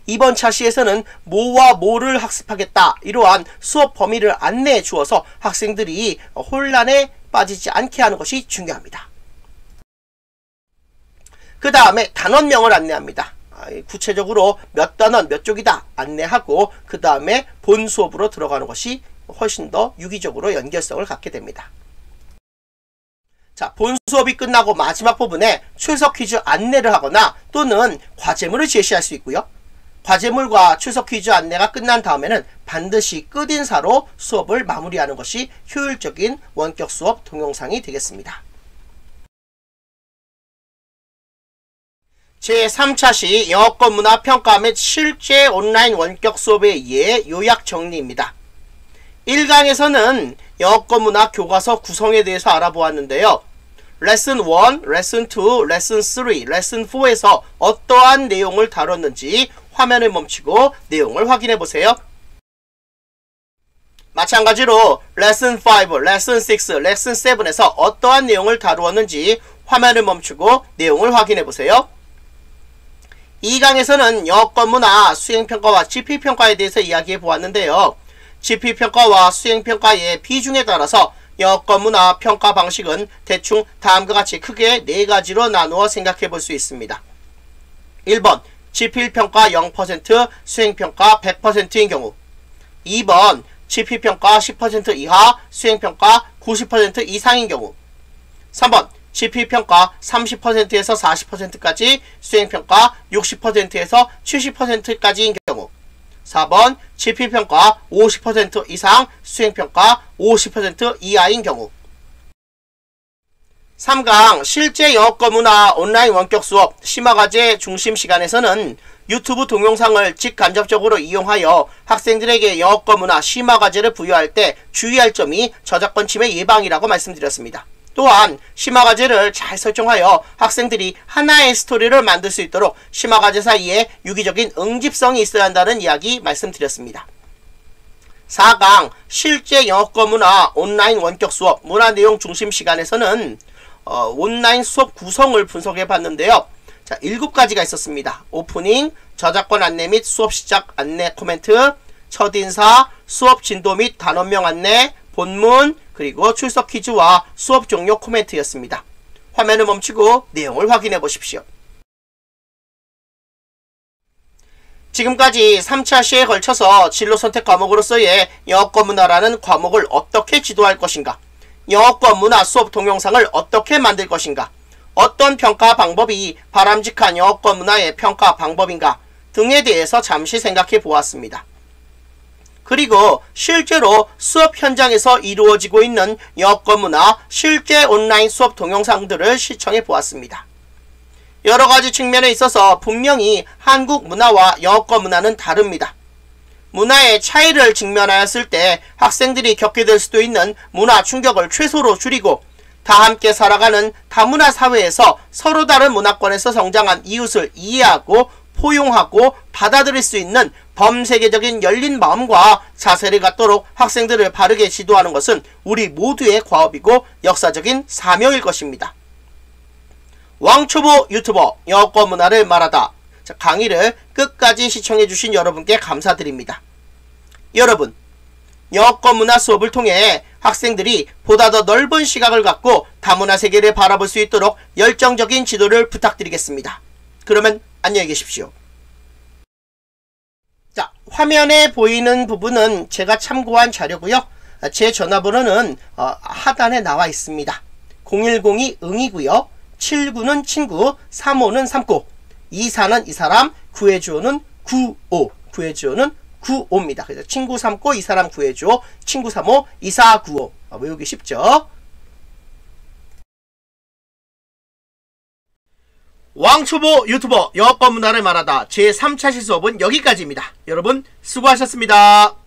이번 차시에서는 뭐와 뭐를 학습하겠다, 이러한 수업 범위를 안내해 주어서 학생들이 혼란에 빠지지 않게 하는 것이 중요합니다. 그 다음에 단원명을 안내합니다. 구체적으로 몇 단원 몇 쪽이다 안내하고 그 다음에 본 수업으로 들어가는 것이 훨씬 더 유기적으로 연결성을 갖게 됩니다. 자, 본 수업이 끝나고 마지막 부분에 출석 퀴즈 안내를 하거나 또는 과제물을 제시할 수 있고요. 과제물과 출석 퀴즈 안내가 끝난 다음에는 반드시 끝인사로 수업을 마무리하는 것이 효율적인 원격 수업 동영상이 되겠습니다. 제3차 시 영어권 문화 평가 및 실제 온라인 원격 수업의 예 요약 정리입니다. 1강에서는 영어권 문화 교과서 구성에 대해서 알아보았는데요. 레슨 1, 레슨 2, 레슨 3, 레슨 4에서 어떠한 내용을 다뤘는지 화면을 멈추고 내용을 확인해 보세요. 마찬가지로 레슨 5, 레슨 6, 레슨 7에서 어떠한 내용을 다루었는지 화면을 멈추고 내용을 확인해 보세요. 2강에서는 영어권 문화 수행평가와 GP평가에 대해서 이야기해 보았는데요. GP평가와 수행평가의 비중에 따라서 영어권 문화 평가 방식은 대충 다음과 같이 크게 4가지로 나누어 생각해 볼 수 있습니다. 1번 GP평가 0%, 수행평가 100%인 경우. 2번 GP평가 10% 이하, 수행평가 90% 이상인 경우. 3번 GP평가 30%에서 40%까지, 수행평가 60%에서 70%까지인 경우. 4번 GP평가 50% 이상, 수행평가 50% 이하인 경우. 3강 실제 영어권 문화 온라인 원격 수업 심화과제 중심 시간에서는 유튜브 동영상을 직간접적으로 이용하여 학생들에게 영어권 문화 심화과제를 부여할 때 주의할 점이 저작권 침해 예방이라고 말씀드렸습니다. 또한 심화과제를 잘 설정하여 학생들이 하나의 스토리를 만들 수 있도록 심화과제 사이에 유기적인 응집성이 있어야 한다는 이야기 말씀드렸습니다. 4강 실제 영어권 문화 온라인 원격 수업 문화 내용 중심 시간에서는 온라인 수업 구성을 분석해 봤는데요. 자, 7가지가 있었습니다. 오프닝, 저작권 안내 및 수업 시작 안내 코멘트, 첫인사, 수업 진도 및 단원명 안내, 본문, 그리고 출석 퀴즈와 수업 종료 코멘트였습니다. 화면을 멈추고 내용을 확인해 보십시오. 지금까지 3차 시에 걸쳐서 진로 선택 과목으로서의 영어권 문화라는 과목을 어떻게 지도할 것인가, 영어권 문화 수업 동영상을 어떻게 만들 것인가, 어떤 평가 방법이 바람직한 영어권 문화의 평가 방법인가 등에 대해서 잠시 생각해 보았습니다. 그리고 실제로 수업 현장에서 이루어지고 있는 영어권 문화 실제 온라인 수업 동영상들을 시청해 보았습니다. 여러가지 측면에 있어서 분명히 한국 문화와 영어권 문화는 다릅니다. 문화의 차이를 직면하였을 때 학생들이 겪게 될 수도 있는 문화 충격을 최소로 줄이고 다 함께 살아가는 다문화 사회에서 서로 다른 문화권에서 성장한 이웃을 이해하고 포용하고 받아들일 수 있는 범세계적인 열린 마음과 자세를 갖도록 학생들을 바르게 지도하는 것은 우리 모두의 과업이고 역사적인 사명일 것입니다. 왕초보 유튜버 영어권 문화를 말하다. 강의를 끝까지 시청해주신 여러분께 감사드립니다. 여러분, 영어권 문화 수업을 통해 학생들이 보다 더 넓은 시각을 갖고 다문화 세계를 바라볼 수 있도록 열정적인 지도를 부탁드리겠습니다. 그러면 안녕히 계십시오. 자, 화면에 보이는 부분은 제가 참고한 자료고요. 제 전화번호는 하단에 나와 있습니다. 0102 응이고요. 79는 친구, 35는 39, 24는 이 사람, 구해주어는 95, 구해주어는 95. 2495입니다. 그래서 친구 삼고 이 사람 구해줘. 친구 35 2495. 외우기 쉽죠? 왕초보 유튜버 여권 문화를 말하다 제3차 시수업은 여기까지입니다. 여러분 수고하셨습니다.